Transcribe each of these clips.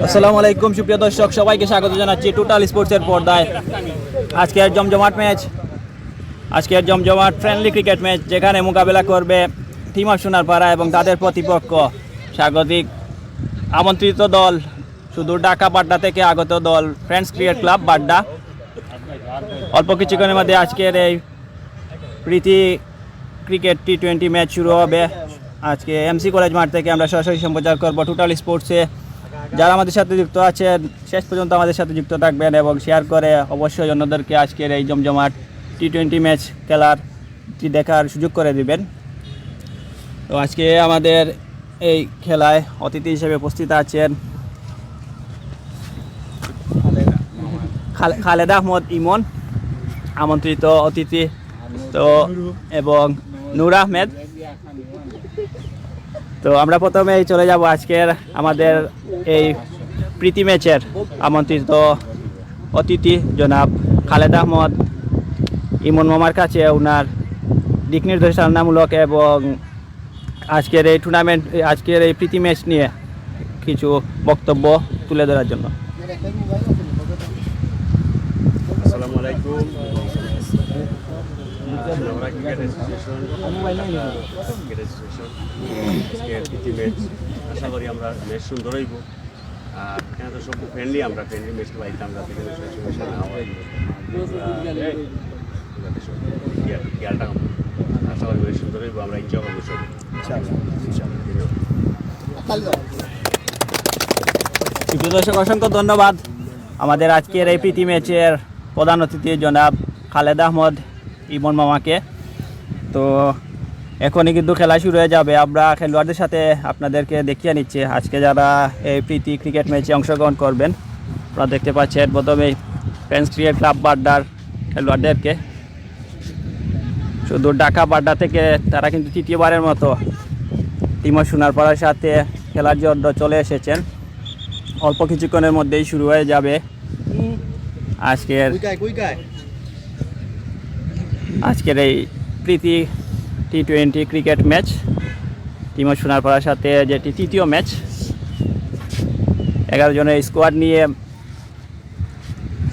আসসালামু আলাইকুম সুপ্রিয় দর্শক, সবাইকে স্বাগত জানাচ্ছি টোটাল স্পোর্টসের পর্দায়। আজকের জমজমাট ফ্রেন্ডলি ক্রিকেট ম্যাচ, যেখানে মোকাবেলা করবে টিম অফ সোনারপাড়া এবং তাদের প্রতিপক্ষ স্বাগতিক আমন্ত্রিত দল সুদূর ঢাকা বাড্ডা থেকে আগত দল ফ্রেন্ডস ক্রিকেট ক্লাব বাড্ডা। অল্প কিছুক্ষণের মধ্যে আজকের এই প্রীতি ক্রিকেট টি20 ম্যাচ শুরু হবে। আজকে এমসি কলেজ মাঠ থেকে আমরা সরাসরি সম্প্রচার করব টোটাল স্পোর্টসে। যারা আমাদের সাথে যুক্ত আছেন শেষ পর্যন্ত আমাদের সাথে যুক্ত থাকবেন এবং শেয়ার করে অবশ্যই অন্যদেরকে আজকের এই জমজমাট টি20 ম্যাচ দেখার সুযোগ করে দিবেন। তো আজকে আমাদের এই খেলায় অতিথি হিসেবে উপস্থিত আছেন খালেদা আহমদ ইমন, আমন্ত্রিত অতিথি, তো এবং নূর আহমেদ। তো আমরা প্রথমেই চলে যাব আজকের আমাদের এই প্রীতি ম্যাচের আমন্ত্রিত অতিথি জনাব খালেদা আহমদ ইমন মামার কাছে ওনার দিক নির্দেশনামূলক এবং আজকের এই প্রীতি ম্যাচ নিয়ে কিছু বক্তব্য তুলে ধরার জন্য। আসসালামু আলাইকুম। আশা করি আমরা ম্যাচ সুন্দর হইব। আর এখানে তো সব ফ্রেন্ডলি, আমরা ফ্রেন্ডলি ম্যাচটা পাইতাম আমরা খেয়ালটা আশা করি ম্যাচ সুন্দর হইব, আমরা এনজয় করবো সব। দর্শক, অসংখ্য ধন্যবাদ আমাদের আজকের এই প্রীতি ম্যাচের প্রধান অতিথি জনাব খালেদা আহমদ ইমন মামাকে। তো এখনই কিন্তু খেলা শুরু হয়ে যাবে। আমরা খেলোয়াড়দের সাথে আপনাদেরকে দেখিয়ে নিচ্ছি আজকে যারা এই প্রীতি ক্রিকেট ম্যাচে অংশগ্রহণ করবেন। আপনারা দেখতে পাচ্ছেন প্রথমেই ফ্রেন্ডস ক্রিকেট ক্লাব বাড্ডার খেলোয়াড়দেরকে। শুধু ঢাকা বাড্ডা থেকে তারা কিন্তু তৃতীয়বারের মতো টিম অফ সোনারপাড়ার সাথে খেলার জন্য চলে এসেছেন। অল্প কিছুক্ষণের মধ্যেই শুরু হয়ে যাবে আজকের এই প্রীতি টি20 ক্রিকেট ম্যাচ, টিম অফ সোনারপাড়ার সাথে যেটি তৃতীয় ম্যাচ। 11 জনের স্কোয়াড নিয়ে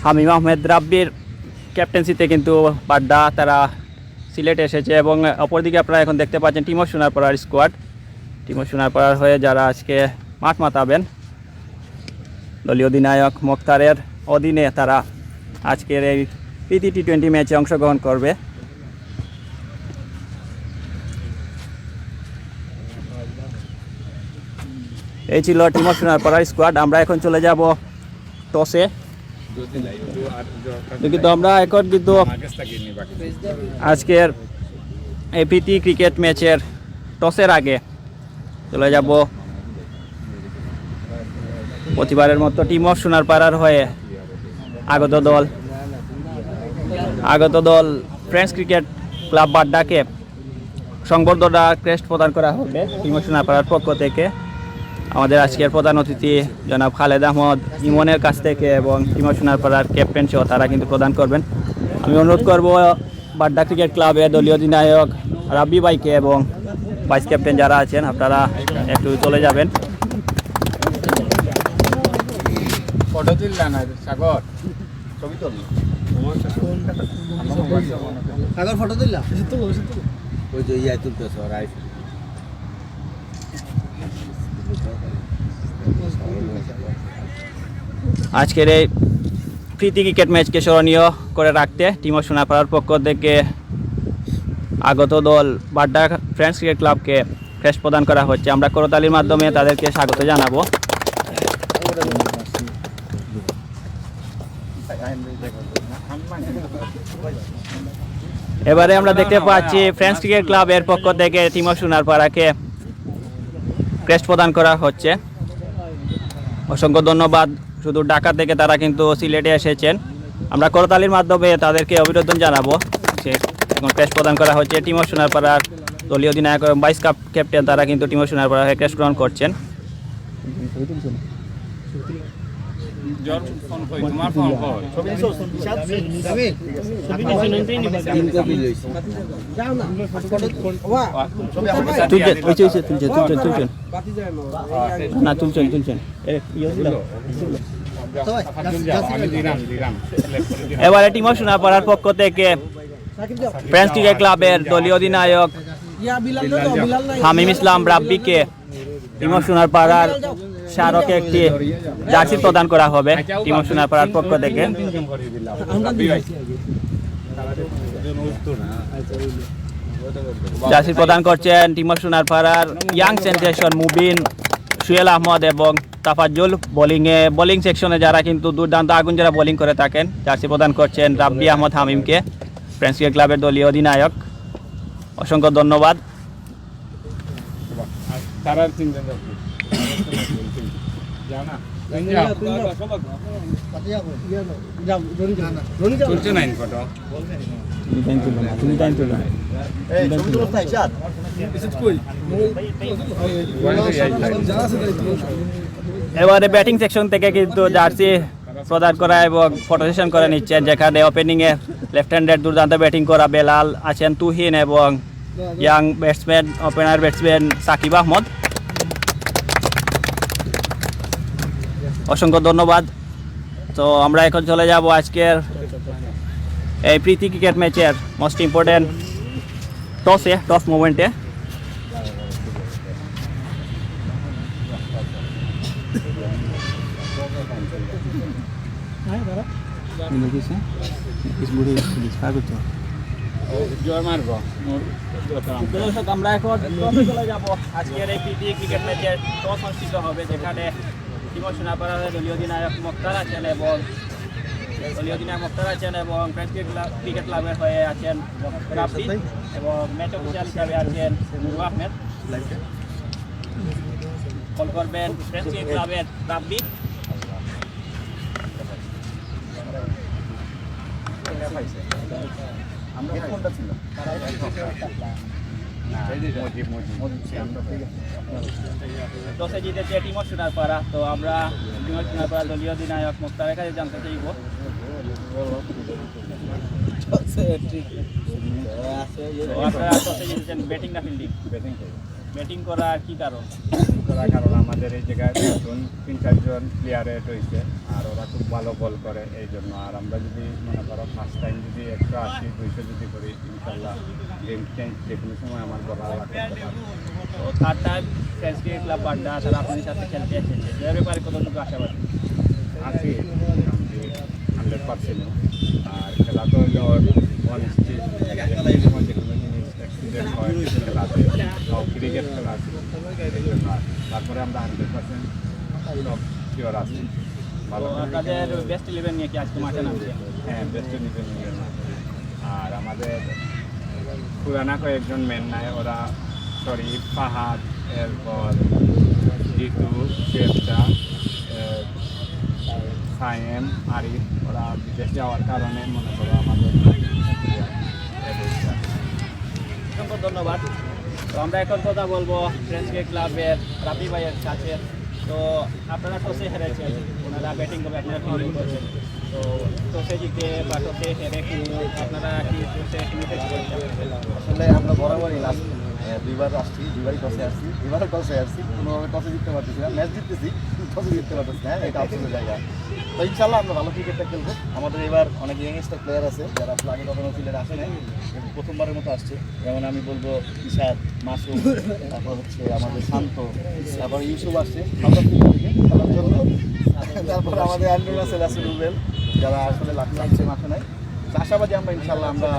হামিম আহমেদ রাব্বির ক্যাপ্টেন্সিতে কিন্তু বাড্ডা তারা সিলেট এসেছে এবং অপরদিকে আপনারা এখন দেখতে পাচ্ছেন টিম অফ সোনারপাড়ার স্কোয়াড। টিম অফ সোনারপাড়ার হয়ে যারা আজকে মাঠ মাতাবেন দলীয় অধিনায়ক মোক্তারের অধীনে তারা আজকের এই প্রীতি টি20 ম্যাচে অংশগ্রহণ করবে। এই ছিল টিম অফ সোনারপাড়ার স্কোয়াড। আমরা এখন চলে যাব টসে। কিন্তু আমরা এখন কিন্তু আজকের এই প্রীতি ক্রিকেট ম্যাচের টসের আগে চলে যাব প্রতিবারের মতো টিম অফ সোনারপাড়ার হয়ে আগত দল ফ্রেন্ডস ক্রিকেট ক্লাব বাড্ডাকে সংবর্ধনা ক্রেস্ট প্রদান করা হবে টিম অফ সোনারপাড়ার পক্ষ থেকে। আমাদের আজকের প্রধান অতিথি জনাব খালেদা আহমদ ইমনের কাছ থেকে এবং টিম অফ সোনারপাড়ার ক্যাপ্টেন সহ তারা কিন্তু প্রদান করবেন। আমি অনুরোধ করব বাড্ডা ক্রিকেট ক্লাবের দলীয় অধিনায়ক রাব্বি ভাইকে এবং ভাইস ক্যাপ্টেন যারা আছেন আপনারা একটু চলে যাবেন। ফটো তুললাম না সাগর, ছবি তুললাম সাগর, ফটো তুললাম ওই যে ইয়া তুলতেছ রাইট। আজকের এই প্রীতি ক্রিকেট ম্যাচকে স্মরণীয় করে রাখতে টিম অফ সোনারপাড়ার পক্ষ থেকে আগত দল বাড্ডা ফ্রেন্ডস ক্রিকেট ক্লাবকে ক্রেস্ট প্রদান করা হচ্ছে। আমরা করতালির মাধ্যমে তাদেরকে স্বাগত জানাবো। এবারে আমরা দেখতে পাচ্ছি ফ্রেন্ডস ক্রিকেট ক্লাবের পক্ষ থেকে টিম অফ সোনারপাড়াকে ক্রেস্ট প্রদান করা হচ্ছে। অসংখ্য ধন্যবাদ। শুধু ঢাকা থেকে তারা কিন্তু সিলেটে এসেছেন। আমরা করতালির মাধ্যমে তাদেরকে অভিনন্দন জানাবো। এখন ক্রেস্ট প্রদান করা হচ্ছে। টিম অফ সোনারপাড়ার দলীয় অধিনায়ক এবং ভাইস ক্যাপ্টেন তারা কিন্তু টিম অফ সোনারপাড়ার ক্রেস্ট গ্রহণ করছেন। তিন কপি লইছি এবারে টিম সোনাপাড়ার পক্ষ থেকে ফ্রেন্ডস ক্রিকেট ক্লাবের দলীয় অধিনায়ক হামিম ইসলাম রাব্বিকে টিম সোনাপাড়ার স্মারকে একটি জার্সি প্রদান করা হবে টিম সোনাপাড়ার পক্ষ থেকে। জার্সি প্রদান করছেন team সোনাপাড়ার young sensation Mubin, সুয়েল Ahmad এবং তাফাজ্জুল। বোলিং সেকশনে যারা কিন্তু দুর্দান্ত আগুন যারা বোলিং করে থাকেন, জার্সি প্রদান করছেন রাব্বি আহমদ হামিমকে, ফ্রেন্ডস ক্রিকেট ক্লাবের দলীয় অধিনায়ক। অসংখ্য ধন্যবাদ। এবারে ব্যাটিং সেকশন থেকে কিন্তু জার্সি প্রদান করা এবং ফটো সেশন করে নিচ্ছেন, যেখানে ওপেনিংয়ে লেফট হ্যান্ডের দুর্দান্ত ব্যাটিং করা বেলাল আছেন, তুহিন এবং young batsman opener batsman Sakib Ahmed. অসংখ্য ধন্যবাদ। তো আমরা এখন চলে যাব আজকের এই প্রীতি ক্রিকেট ম্যাচের মোস্ট ইম্পর্টেন্ট টস মুভমেন্টে। দর্শক, আমরা এখন টসে চলে যাব। আজকের এই প্রীতি ক্রিকেট ম্যাচের টস অনুষ্ঠিত হবে, যেখানে টিম সোনাপাড়ার দলীয় অধিনায়ক মুক্তার আছেন এবং ফ্রেন্ডস ক্রিকেট ক্লাবের হয়ে আছেন রাব্বি এবং ম্যাচ অফিসিয়াল হিসাবে আছেন নুরু আহমেদ। কল করবেন ফ্রেন্ডস ক্রিকেট ক্লাবের রাব্বি। টসে জিতেছে টিম সোনাপাড়া। তো আমরা টিম সোনাপাড়া দলীয় অধিনায়ক মুক্তারের কাছে জানতে চাইব, আপনারা টসে জিতেছেন ব্যাটিং না ফিল্ডিং? ব্যাটিং করার কি কারণ? কারণ আমাদের এই জায়গায় 3-4 প্লেয়ার এড হয়েছে, আর ওরা খুব ভালো বল করে এই জন্য। আর আমরা যদি মনে করো ফার্স্ট টাইম যদি 180-200 যদি করি, ইনশাল্লাহ গেম চেঞ্জ যে কোনো সময় আমার বলা করতে পারবে। তো third time friends cricket club Badda তারা আপনাদের সাথে খেলতে এসেছে, এর ব্যাপারে কতটুকু আশাবাদী? আছি 100%। আর খেলা তো হলো অনিশ্চিত, যে কোনো জিনিস অ্যাক্সিডেন্ট হয় খেলাতে, সব ক্রিকেট খেলা আছে এই জন্য। তারপরে আমরা 100% সব শিওর আছি। ভালো আপনাদের বেস্ট 11 নিয়ে কি আজকে মাঠে নামছে? হ্যাঁ, বেস্ট নিতে নিবে না। আর আমাদের পুরানা কয়েকজন মেন নাই, ওরা শরীফ, ফাহাদ, এরপর জিতু, শেরশা, সায়েম, আরিফ, ওরা বিদেশ যাওয়ার কারণে মনে করো আমাদের। অসংখ্য ধন্যবাদ। তো আমরা এখন কথা বলবো ফ্রেন্ডস ক্রিকেট ক্লাবের রাব্বি ভাইয়ের কাছে। তো আপনারা টসে হেরেছেন, ওনারা ব্যাটিং করবে, আপনারা ফিল্ডিং করছেন। তো টসে জিতে বা টসে হেরে কি আপনারা কি টসে আসলে আমরা বরাবরই লাস্ট দুইবারই টসে আসছি, দুইবারও টসে আসছি, কোনোভাবে টসে জিততে পারতেছি না। ম্যাচ জিততেছি, টসে জিততে পারতেছি না, এটা আফসোসের জায়গা। তো ইনশাল্লাহ আমরা ভালো ক্রিকেটটা খেলবো। আমাদের এবার অনেক ইয়াংস্টার প্লেয়ার আছে যারা আসলে আগে কখনো ফিল্ডে আসে নাই, কিন্তু প্রথমবারের মতো আসছে। যেমন আমি বলবো ইশাদ, মাসুম, তারপর হচ্ছে আমাদের শান্ত, তারপর ইউসুফ আসছে সাউথ আফ্রিকা থেকে খেলার জন্য। তারপর আমাদের অ্যান্ড্রু রাসেল আছে, রুবেল, যারা আসলে লাগছে মাঠে নাই। আশাবাদী আমরা ইনশাল্লাহ আমরা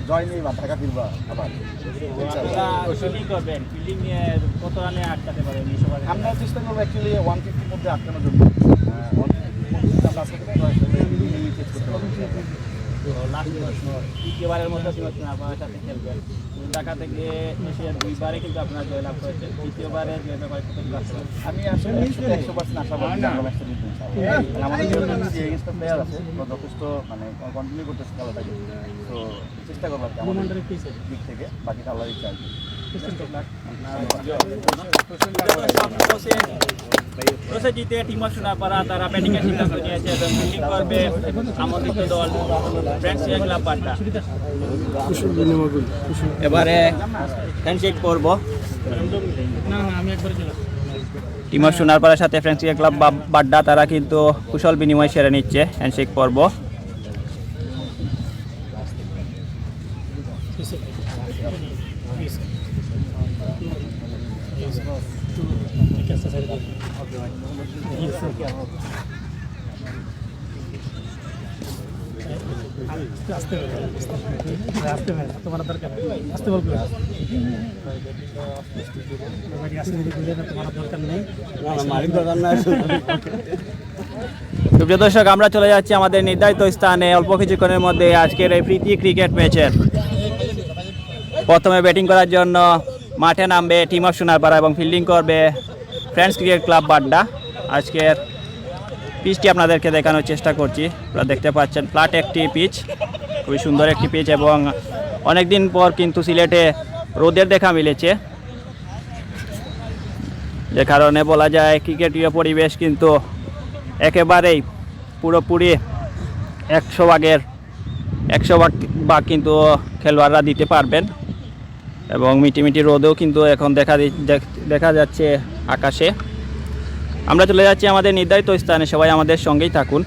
জয় নিয়ে ঢাকা ফিরবো আবার। ফিল্ডিং করবেন, ফিল্ডিং নিয়ে কত রানে আটকাতে পারেন? আমরা চেষ্টা করবো অ্যাকচুয়ালি 150 মধ্যে আটকানোর জন্য। 150 আমরা আজকে থেকে চেষ্টা করতে পারবো। তো লাস্ট দ্বিতীয়বারের মধ্যে আপনার সাথে খেলবেন। ঢাকা থেকে এসে দুইবারে কিন্তু আপনারা জয়লাভ করেছেন, তৃতীয়বারে জয়ের ব্যাপারে কতটুকু আশাবাদী? আমি আসলে 100% আশাবাদী আমরা ম্যাচটা জিতবো ইনশাআল্লাহ। আমাদের যে এগেইনস্ট প্লেয়ার আছে ওরা যথেষ্ট মানে কন্টিনিউ করতেছে খেলাটাকে। তো চেষ্টা করবো আর কি আমাদের দিক থেকে, বাকিটা আল্লাহর ইচ্ছা আর কি। টসে জিতে টিম অফ সোনারপাড়া তারা ব্যাটিংয়ের সিদ্ধান্ত নিয়েছে এবং ফিল্ডিং করবে আমন্ত্রিত দল ফ্রেন্ডস ক্লাব বাড্ডা। এবারে হ্যান্ডশেক করব টিম অফ সোনারপাড়ার সাথে ফ্রেন্ডস ক্লাব বাড্ডা, তারা কিন্তু কুশল বিনিময় সেরে নিচ্ছে হ্যান্ডশেক পর্ব। সুপ্রিয় দর্শক, আমরা চলে যাচ্ছি আমাদের নির্ধারিত স্থানে অল্প কিছুক্ষণের মধ্যে আজকের এই প্রীতি ক্রিকেট ম্যাচের প্রথমে ব্যাটিং করার জন্য মাঠে নামবে টিম অফ সোনারপাড়া এবং ফিল্ডিং করবে ফ্রেন্ডস ক্রিকেট ক্লাব বাড্ডা। আজকের পিচটি আপনাদেরকে দেখানোর চেষ্টা করছি। আপনারা দেখতে পাচ্ছেন ফ্ল্যাট একটি পিচ, খুবই সুন্দর একটি পিচ এবং অনেক দিন পর কিন্তু সিলেটে রোদের দেখা মিলেছে, যে কারণে বলা যায় ক্রিকেটীয় পরিবেশ কিন্তু একেবারেই পুরোপুরি 100 ভাগ কিন্তু খেলোয়াড়রা দিতে পারবেন এবং মিটিমিটি রোদেও কিন্তু এখন দেখা যাচ্ছে আকাশে। আমরা চলে যাচ্ছি আমাদের নির্ধারিত স্থানে, সবাই আমাদের সঙ্গেই থাকুন।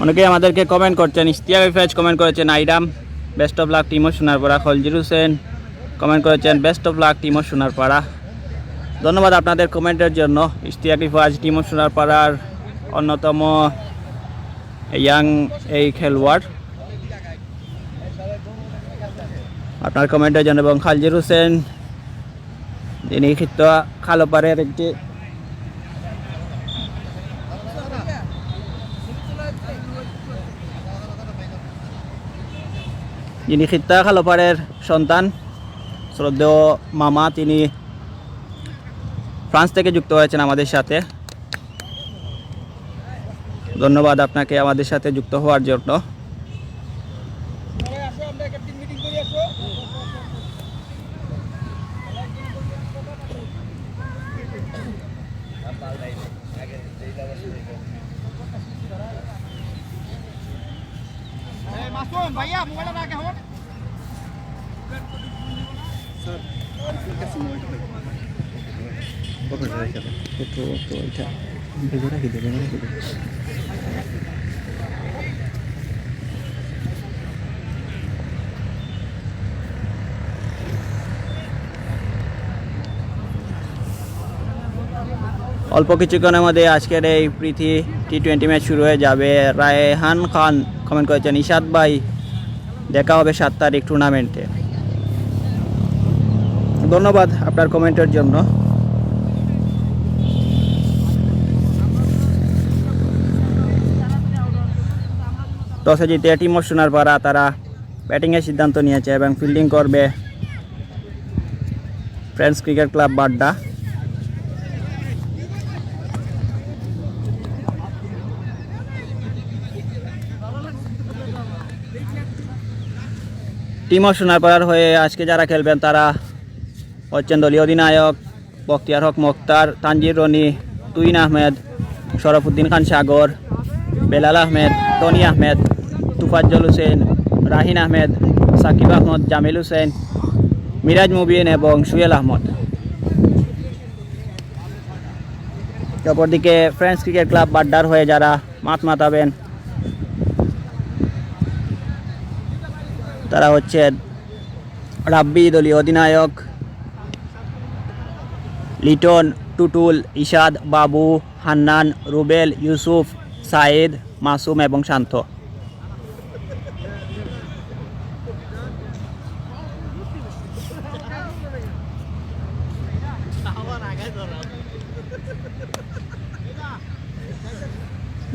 অনেকেই আমাদেরকে কমেন্ট করছেন, ইশতিয়াক ফেজ কমেন্ট করেছেন Airam best of luck team of Sonarpara, খলজির হোসেন কমেন্ট করেছেন best of luck team of Sonarpara. ধন্যবাদ আপনাদের কমেন্টের জন্য। ইশতিয়াক ফেজ টিম অফ সোনারপাড়ার অন্যতম ইয়াং এই খেলোয়াড়, আপনার কমেন্টের জন্য। এবং খলজির হোসেন যিনি খিত্তা খালোপাড়ের একটি খিত্তা খালোপাড়ের সন্তান, শ্রদ্ধেয় মামা, তিনি ফ্রান্স থেকে যুক্ত হয়েছেন আমাদের সাথে। ধন্যবাদ আপনাকে আমাদের সাথে যুক্ত হওয়ার জন্য। ভাইয়া মোবাইলটা রাখে হন অল্প কিছুক্ষণের মধ্যে আজকের এই প্রীতি টি20 ম্যাচ শুরু হয়ে যাবে। রায়হান খান কমেন্ট করেছেন, ইশাদ ভাই দেখা হবে 7 তারিখ টুর্নামেন্টে। ধন্যবাদ আপনার কমেন্টের জন্য। টসে জিতে টিম অফ সোনারপাড়া তারা ব্যাটিংয়ের সিদ্ধান্ত নিয়েছে এবং ফিল্ডিং করবে friends cricket club Badda. Team of সোনারপাড়ার হয়ে আজকে যারা খেলবেন তারা হচ্ছেন দলীয় অধিনায়ক বখতিয়ার হক মোক্তার, তানজির রনি, তুইন আহমেদ, শরফুদ্দিন খান সাগর, বেলাল আহমেদ, টনি আহমেদ, তুফাজ্জল হোসেন, রাহিন আহমেদ, সাকিব আহমদ, জামিল হোসেন, মিরাজ মুবিন এবং সুয়েল আহমদ। অপরদিকে ফ্রেন্ডস ক্রিকেট ক্লাব বাড্ডার হয়ে যারা মাঠ মাতাবেন তারা হচ্ছে রাব্বি দলীয় অধিনায়ক, লিটন, টুটুল, ইশাদ, বাবু, হান্নান, রুবেল, ইউসুফ, সাইদ, মাসুম এবং শান্ত।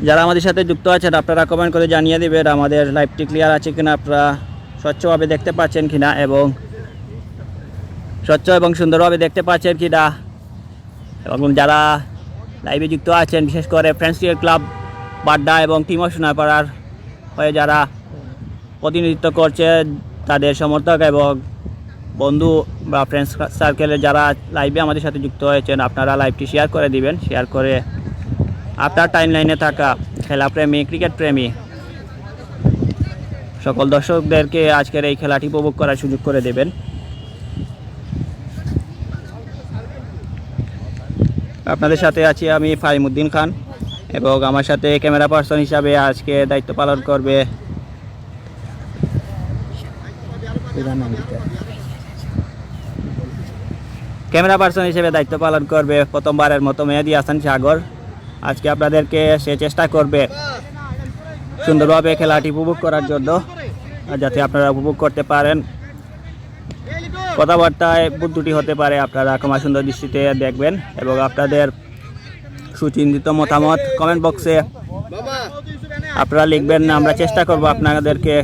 যারা আমাদের সাথে যুক্ত আছেন আপনারা কমেন্ট করে জানিয়ে দেবেন আমাদের লাইভটি ক্লিয়ার আছে কিনা, আপনারা স্বচ্ছভাবে দেখতে পাচ্ছেন কিনা এবং স্বচ্ছ এবং সুন্দরভাবে দেখতে পাচ্ছেন কিনা। এবং যারা লাইভে যুক্ত আছেন বিশেষ করে ফ্রেন্ডস ক্রিকেট ক্লাব বাড্ডা এবং টিম অফ সোনারপাড়ার হয়ে যারা প্রতিনিধিত্ব করছে তাদের সমর্থক এবং বন্ধু বা ফ্রেন্ডস সার্কেলের যারা লাইভে আমাদের সাথে যুক্ত হয়েছেন আপনারা লাইভটি শেয়ার করে দিবেন। শেয়ার করে আপনার টাইম লাইনে থাকা খেলাপ্রেমী ক্রিকেট প্রেমী সকল দর্শকদেরকে আজকের এই খেলাটি উপভোগ করার সুযোগ করে দেবেন। আপনাদের সাথে আছি আমি ফাহিমউদ্দিন খান এবং আমার সাথে ক্যামেরা পার্সন হিসাবে আজকে দায়িত্ব পালন করবে প্রথমবারের মতো মেহেদী হাসান সাগর। আজকে আপনাদেরকে সে চেষ্টা করবে সুন্দরভাবে খেলাটি উপভোগ করার জন্য যাতে আপনারা উপভোগ করতে পারেন। কথাবার্তায় ভুল ত্রুটি হতে পারে, আপনারা ক্ষমা সুন্দর দৃষ্টিতে দেখবেন এবং আপনাদের সুচিন্তিত মতামত কমেন্ট বক্সে আপনারা লিখবেন। আমরা চেষ্টা করব আপনাদেরকে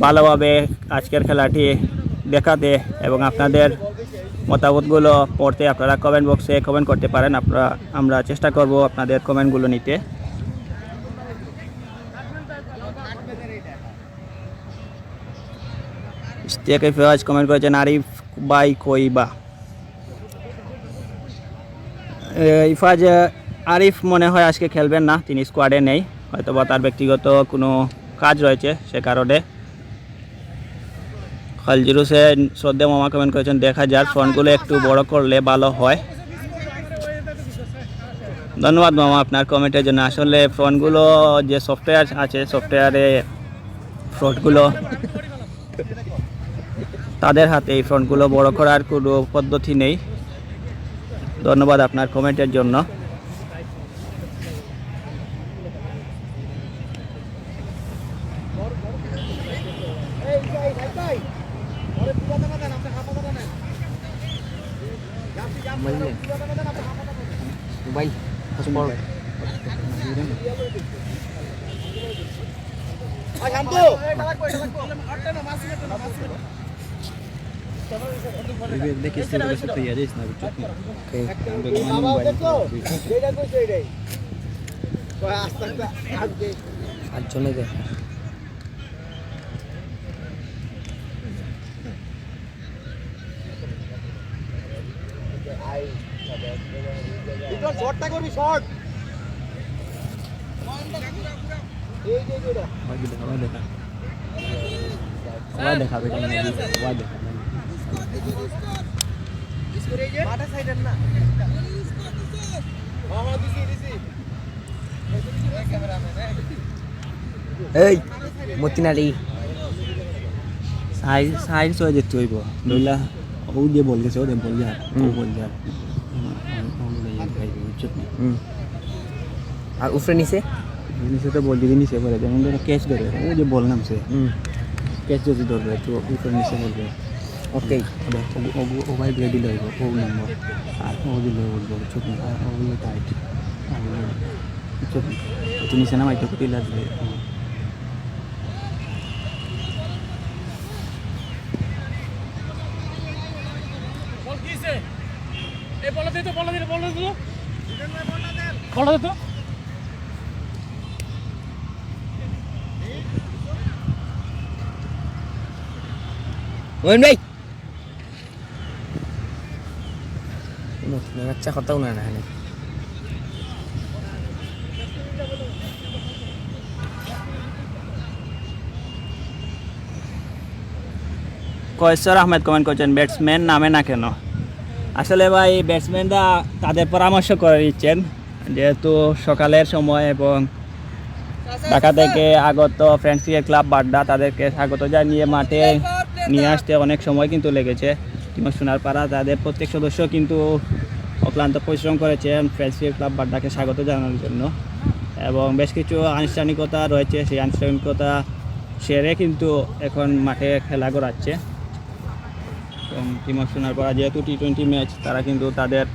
ভালোভাবে আজকের খেলাটি দেখাতে এবং আপনাদের মতামতগুলো পড়তে আপনারা কমেন্ট বক্সে কমেন্ট করতে পারেন। আমরা চেষ্টা করব আপনাদের কমেন্টগুলো নিতে। ইশতিয়াকে ফিয়াজ কমেন্ট করেছেন আরিফ বাই কইবা। ইফাজ আরিফ মনে হয় আজকে খেলবেন না, তিনি স্কোয়াডে নেই, হয়তোবা তার ব্যক্তিগত কোনো কাজ রয়েছে সে কারণে। খালজির হোসেন শ্রদ্ধা মামা কমেন্ট করেছেন দেখা যাক ফোনগুলো একটু বড় করলে ভালো হয়। ধন্যবাদ মামা আপনার কমেন্টের জন্য। আসলে ফোনগুলো যে সফটওয়্যার আছে সফটওয়্যারে ফ্রন্টগুলো তাদের হাতে এই ফ্রন্টগুলো বড় করার কোনো পদ্ধতি নেই। ধন্যবাদ আপনার কমেন্টের জন্য। এই মতিনারি সাইজ হয়ে যেতে হইব নইলা ও যে বল গেছে ওদের বল যা ও বল যা আর উফরে নিচে নিচে তো বল দিবি নিচে করে যেমন ধরো ক্যাচ ধরে ও যে বল নামছে ক্যাচ যদি ধরবে তো উপরে নিচে বলবে ওকে ও ভাই দিয়ে দিলে হইব ও নম্বর আর ও দিলে বলবো ছোট আর ওগুলো টাইট আর ছোট তুমি সিনেমা একটু কুটি লাগবে মোহন ভাই মতিনের বাচ্চা কথাও না এখানে কয়েসর আহমেদ কমেন্ট করছেন ব্যাটসম্যান নামে না কেন আসলে ভাই ব্যাটসম্যানরা তাদের পরামর্শ করে দিচ্ছেন যেহেতু সকালের সময় এবং ঢাকা থেকে আগত ফ্রেন্ডস ক্রিকেট ক্লাব বাড্ডা তাদেরকে স্বাগত জানিয়ে মাঠে নিয়ে আসতে অনেক সময় কিন্তু লেগেছে টিমা সোনারপাড়া তাদের প্রত্যেক সদস্য কিন্তু অক্লান্ত পরিশ্রম করেছেন ফ্রেন্ডস ক্রিকেট ক্লাব বাড্ডাকে স্বাগত জানানোর জন্য এবং বেশ কিছু আনুষ্ঠানিকতা রয়েছে সেই আনুষ্ঠানিকতা সেরে কিন্তু এখন মাঠে খেলা করাচ্ছে এবং টিমা সোনারপাড়া যেহেতু টি-20 ম্যাচ তারা কিন্তু তাদের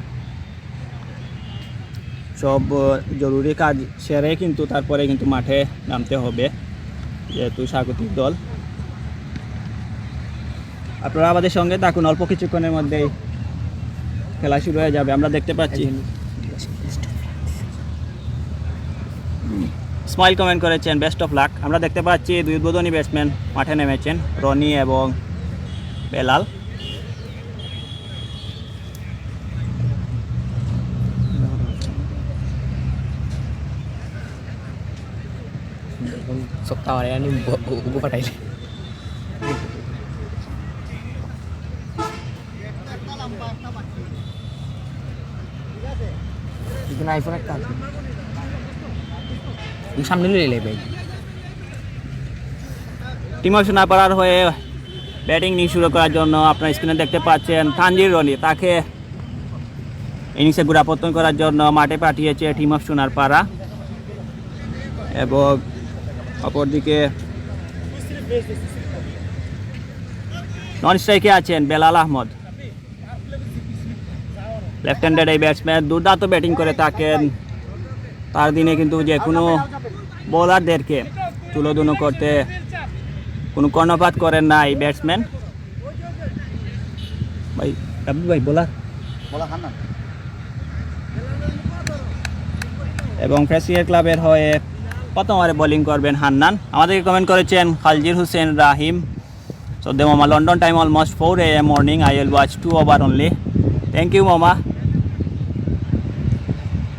সব জরুরি কাজ সেরে কিন্তু তারপরে কিন্তু মাঠে নামতে হবে যেহেতু স্বাগতিক দল আপনারা আমাদের সঙ্গে থাকুন অল্প কিছুক্ষণের মধ্যেই খেলা শুরু হয়ে যাবে আমরা দেখতে পাচ্ছি স্মাইল কমেন্ট করেছেন বেস্ট অফ লাক আমরা দেখতে পাচ্ছি দুই উদ্বোধনী ব্যাটসম্যান মাঠে নেমেছেন রনি এবং বেলাল সপ্তাহ ini buku pakai itu iPhone একটা সামনে নিয়ে ভাই টিমা সোনারপাড়ার হয়ে ব্যাটিং নিয়ে শুরু করার জন্য আপনার স্ক্রিনে দেখতে পাচ্ছেন তানজির রনি তাকে ইনিংসে গোড়াপত্তন করার জন্য মাঠে পাঠিয়েছে টিম অফ সোনারপাড়া এবং অপরদিকে নন স্ট্রাইকে আছেন বেলাল আহমদ লেফট হ্যান্ডেড এই ব্যাটসম্যান দুর্দান্ত ব্যাটিং করে থাকেন তার দিনে কিন্তু যে কোনো বোলারদেরকে তুলোধুনো করতে কোনো কর্ণপাত করেন না এই ব্যাটসম্যান ভাই রাব্বি ভাই বোলার বলা খান না এবং ফ্রেন্ডস ক্রিকেট ক্লাবের হয়ে প্রথম ওভারে বোলিং করবেন হান্নান আমাদেরকে কমেন্ট করেছেন খালজির হোসেন রাহিম সো দে মামা London time almost 4 AM morning I will watch 2 over only thank you মামা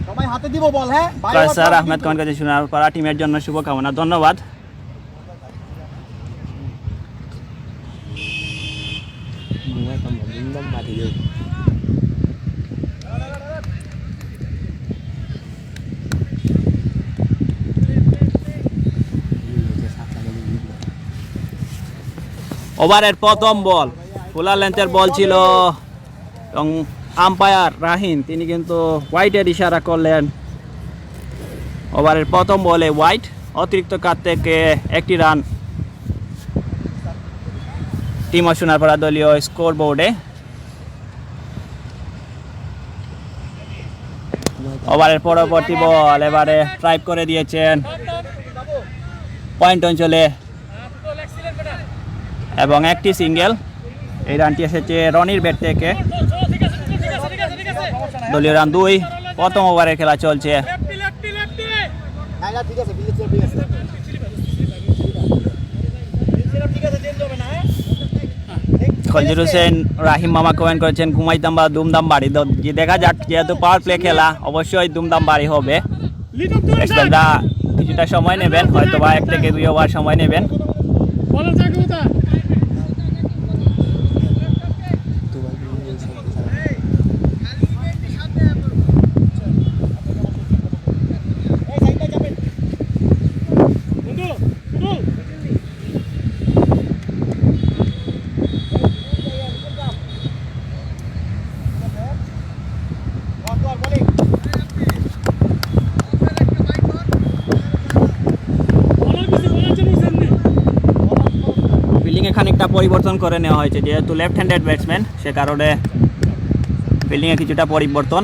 সবাই হাতে দিব বল হ্যাঁ স্যার আহমেদ কমেন্ট করেছেন সোনারপাড়া টিমের জন্য শুভকামনা ধন্যবাদ ওভারের প্রথম বল ফুলার লেন্থের বল ছিল এবং আম্পায়ার রাহিন তিনি কিন্তু হোয়াইটের ইশারা করলেন ওভারের প্রথম বলে হোয়াইট অতিরিক্ত কাট থেকে একটি রান টিম অফ সোনারপাড়া দলীয় স্কোর বোর্ডে ওভারের পরবর্তী বল এবারে ড্রাইভ করে দিয়েছেন পয়েন্ট অঞ্চলে এবং একটি সিঙ্গেল এই রানটি এসেছে রনির ব্যাট থেকে দলীয় রান 2 প্রথম ওভারে খেলা চলছে খলজির হোসেন রাহিম মামা কমেন্ট করেছেন ঘুমাইতাম বা দুমদাম বাড়ি দেখা যাক যেহেতু পাওয়ার প্লে খেলা অবশ্যই দুমদাম বাড়ি হবে ব্যাটসম্যানরা কিছুটা সময় নেবেন হয়তো বা 1 থেকে 2 ওভার সময় নেবেন খানিকটা পরিবর্তন করে নেওয়া হয়েছে যেহেতু লেফট হ্যান্ডেড ব্যাটসম্যান সে কারণে ফিল্ডিংয়ে কিছুটা পরিবর্তন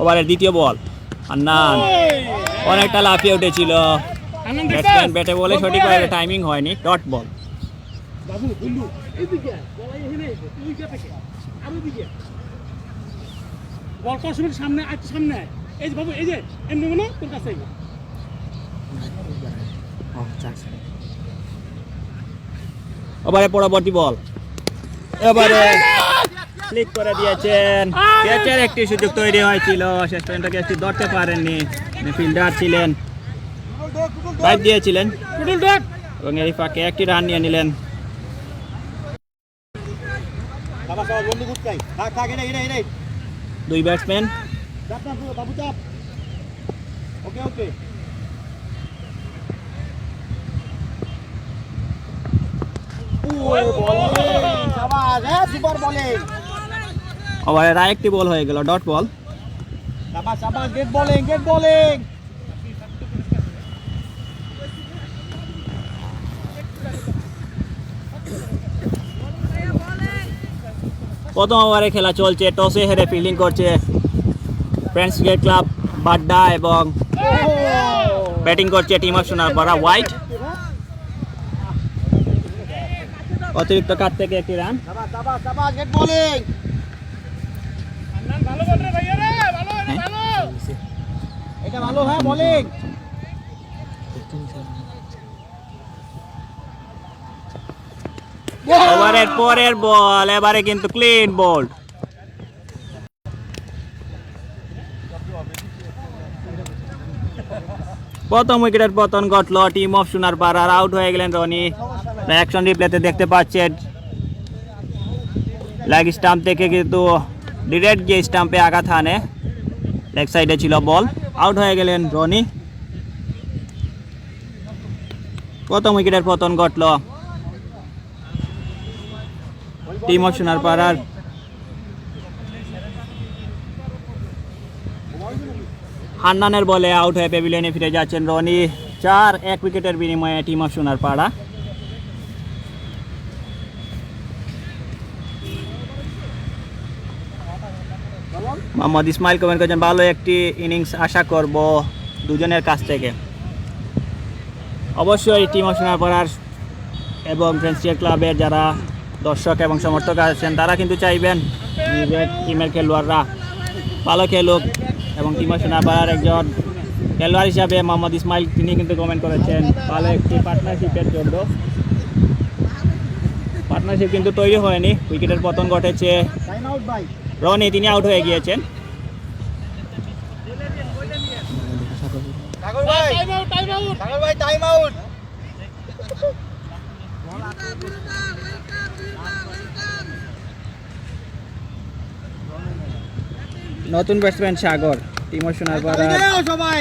ওভারের দ্বিতীয় বল হান্নান অনেকটা লাফিয়ে উঠেছিল ব্যাটসম্যান ব্যাটে বলে সঠিকভাবে টাইমিং হয়নি, ডট বল। বাবু বন্ধু এইদিকে বল এখানে ওইদিকে থেকে আর ওইদিকে বল কসমের সামনে আজ সামনে আয়। এই যে বাবু এই যে এমনি মনে তোর কাছে আইবা। ওভারে পরবর্তী বল, এবারে ক্লিক করে দিয়েছেন। ক্যাচের একটি সুযোগ তৈরি হয়েছিল, শেষ পর্যন্ত ক্যাচটি ধরতে পারেননি। ফিল্ডার ছিলেন, পাইপ দিয়েছিলেন টুটুল ডট এবং এই ফাঁকে একটি রান নিয়ে নিলেন। বাবা সবাই বন্ধু গুটকাই থাক থাক এটা দুই ব্যাটসম্যান চাপ না বাবু চাপ ওকে ওকে শাবাশ হ্যাঁ সুপার বলিং ওভারের আরেকটি বল হয়ে গেল, ডট বল। শাবাশ শাবাশ গেট বোলিং প্রথম ওভারে খেলা চলছে, টসে হেরে ফিল্ডিং করছে ফ্রেন্ডস ক্রিকেট ক্লাব বাড্ডা এবং ব্যাটিং করছে টিম অফ সোনারপাড়া হোয়াইট। অতিরিক্ত কাট থেকে একটি রান। শাবাশ গেট বোলিং ভালো বল রে ভাইয়া রে ভালো রে ভালো এটা ভালো হ্যাঁ বোলিং ওভারের পরের বল, এবারে কিন্তু ক্লিন বোল্ড। প্রথম উইকেটের পতন ঘটল টিম অফ সোনারপাড়ার, আউট হয়ে গেলেন রনি। অ্যাকশন রিপ্লেতে দেখতে পাচ্ছেন লেগ স্টাম্প থেকে কিন্তু ডিরেক্ট যে স্টাম্পে আঘাত হানে, লেগ সাইডে ছিল বল, আউট হয়ে গেলেন রনি। প্রথম উইকেটের পতন ঘটল টিম অফ সোনারপাড়ার। হান্নানের বলে আউট হয়ে প্যাভিলিয়নে ফিরে যাচ্ছেন রনি। 4-1 উইকেটের বিনিময়ে team of Sonarpara. Mohammad Ismail comment করেছেন, ভালো একটি ইনিংস আশা করব দুজনের কাছ থেকে। অবশ্যই টিম অফ সোনারপাড়ার এবং ফ্রেন্ডস ক্রিকেট ক্লাবের যারা দর্শক এবং সমর্থক আছেন তারা কিন্তু চাইবেন নিজের টিমের খেলোয়াড়রা ভালো খেলুক, এবং টিম অফ সোনারপাড়ার একজন খেলোয়াড় হিসাবে মোহাম্মদ ইসমাইল তিনি কিন্তু কমেন্ট করেছেন ভালো একটি পার্টনারশিপের জন্য। পার্টনারশিপ কিন্তু তৈরি হয়নি, উইকেটের পতন ঘটেছে। টাইম আউট ভাই রনি তিনি আউট হয়ে গিয়েছেন। সাগর ভাই টাইম আউট নতুন ব্যাটসম্যান সাগর, টিম অফ সোনারপাড়ার সবাই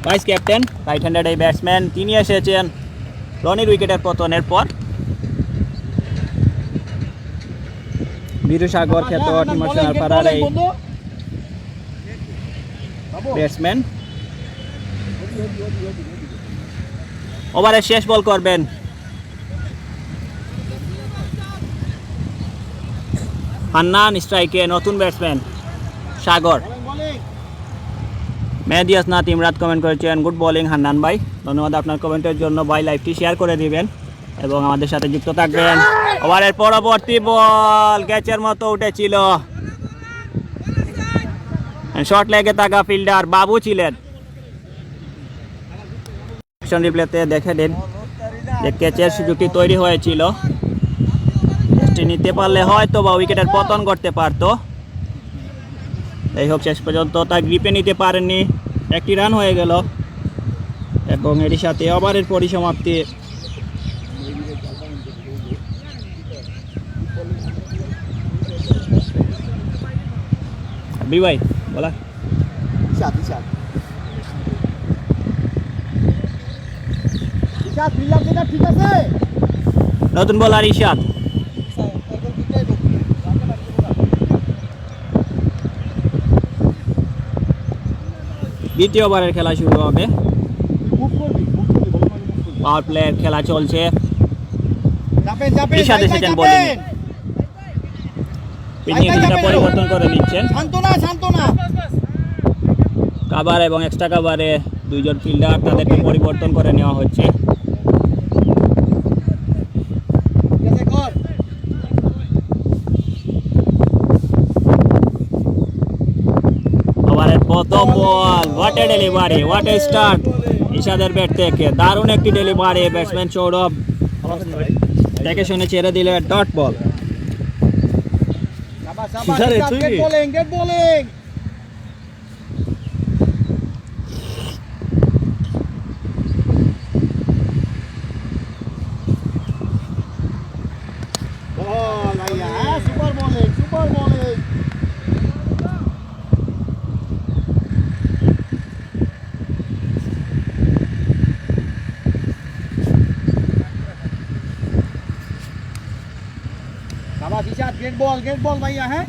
ভাইস ক্যাপ্টেন, রাইট হ্যান্ডেড এই ব্যাটসম্যান, তিনি এসেছেন রনির উইকেটের পতনের পর। বীরু সাগর খ্যাত টিম অফ সোনারপাড়ার এই ব্যাটসম্যান ওভারের শেষ বল করবেন। হান্নান স্ট্রাইকে নতুন ব্যাটসম্যান সাগর। মেহেদি হাসনাত ইমরাত কমেন্ট করেছেন, গুড বোলিং হান্নান ভাই। ধন্যবাদ আপনার কমেন্টের জন্য ভাই, লাইভটি শেয়ার করে দিবেন এবং আমাদের সাথে যুক্ত থাকবেন। ওভারের পরবর্তী বল ক্যাচের মতো উঠেছিল, শর্ট লেগে থাকা ফিল্ডার বাবু ছিলেন। অ্যাকশন রিপ্লেতে দেখে দিন যে ক্যাচের সুযোগটি তৈরি হয়েছিল, ক্যাচটি নিতে পারলে হয়তো বা উইকেটের পতন করতে পারতো। যাই হোক শেষ পর্যন্ত তা গ্রিপে নিতে পারেননি, একটি রান হয়ে গেল এবং এরই সাথে ওভারের পরিসমাপ্তি। ভাই বলা ঠিক আছে নতুন বলার ইশাদ, দ্বিতীয় ওভারের খেলা শুরু হবে। পাওয়ার প্লের খেলা চলছে, ইশাদ এসেছেন বোলিং, তিনি কিছুটা পরিবর্তন করে নিচ্ছেন। শান্ত না কাভার এবং এক্সট্রা কাভারে দুইজন ফিল্ডার তাদেরকে পরিবর্তন করে নেওয়া হচ্ছে। ওভারের প্রথম ball, what a delivery, what a start ইশাদের ব্যাট থেকে দারুণ একটি ডেলিভারি। ব্যাটসম্যান সৌরভ দেখে শুনে ছেড়ে দিলে dot ball. Get bowling. Ball, भैया, super bowling, super bowling. शाबाश इशाद, get ball भैया है।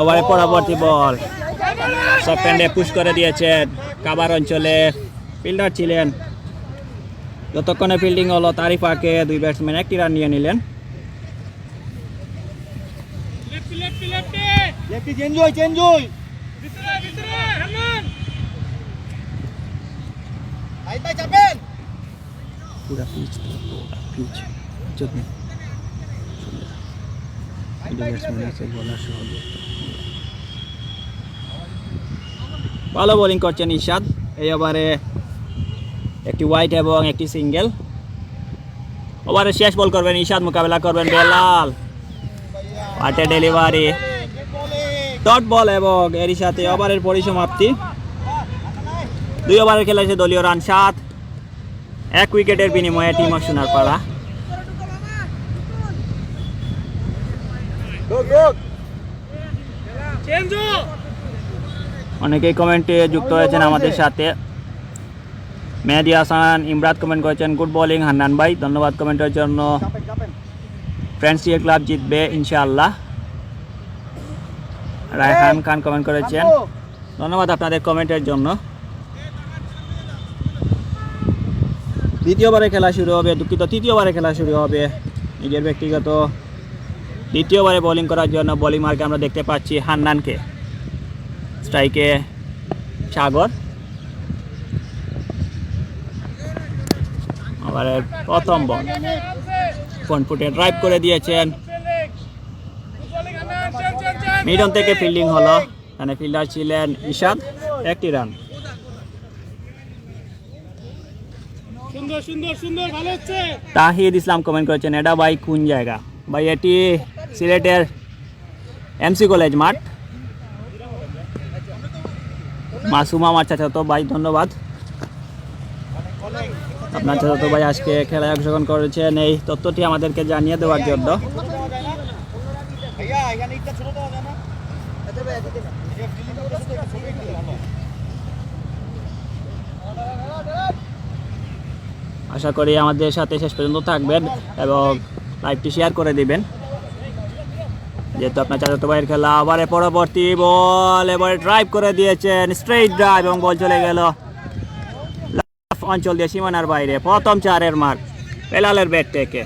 ওভারের পরবর্তী বল সেকেন্ডে পুশ করে দিয়েছেন। কাভার অঞ্চলে ফিল্ডার ছিলেন, যতক্ষণে ফিল্ডিং হলো তারই ফাঁকে দুই ব্যাটসম্যান একটি রান নিয়ে নিলেন। চেঞ্জ হই ভাই চাপেন। পুরা পিচ যদি ভালো বোলিং করছেন ইশাদ। এই ওভারে একটি হোয়াইট এবং একটি সিঙ্গেল। ওভারে শেষ বল করবেন ইশাদ, মোকাবেলা করবেন Belal. What a delivery, dot ball এবং এরই সাথে ওভারের পরিসমাপ্তি। 2 ওভারের খেলা হয়েছে, দলীয় রান 7, 1 উইকেটের বিনিময়ে টিম অফ সোনারপাড়া। অনেকেই কমেন্টে যুক্ত হয়েছেন আমাদের সাথে। মেহেদি হাসান ইমরাত কমেন্ট করেছেন গুড বোলিং হান্নান ভাই, ধন্যবাদ কমেন্টের জন্য। ফ্রেন্ডস ক্লাব জিতবে ইনশাআল্লাহ। রায়হান খান কমেন্ট করেছেন, ধন্যবাদ আপনাদের কমেন্টের জন্য। দ্বিতীয়বারে খেলা শুরু হবে, দুঃখিত তৃতীয়বারে খেলা শুরু হবে। নিজের ব্যক্তিগত দ্বিতীয়বারে বোলিং করার জন্য বোলিং মার্কে আমরা দেখতে পাচ্ছি হান্নানকে, স্ট্রাইকে সাগর। ওভারের প্রথম বল ফ্রন্ট ফুটে ড্রাইভ করে দিয়েছেন, মিডন থেকে ফিল্ডিং হলো, এখানে ফিল্ডার ছিলেন ইশাদ, একটি রান। তাহিদ ইসলাম কমেন্ট করেছেন এটা ভাই কোন জায়গা? ভাই এটি সিলেটের এমসি কলেজ মাঠ। মাসুমা আমার চাচাতো ভাই, ধন্যবাদ আপনার চাচাতো ভাই আজকে খেলায় অংশগ্রহণ করেছেন এই তথ্যটি আমাদেরকে জানিয়ে দেওয়ার জন্য। আশা করি আমাদের সাথে শেষ পর্যন্ত থাকবেন এবং লাইভটি শেয়ার করে দিবেন, যেহেতু আপনার চাচাতো ভাইয়ের খেলা। আবারে পরবর্তী বল, এবারে ড্রাইভ করে দিয়েছেন, স্ট্রেইট ড্রাইভ এবং বল চলে গেল অঞ্চল দিয়ে সীমানার বাইরে। প্রথম 4-এর মার্ক বেলালের ব্যাট থেকে।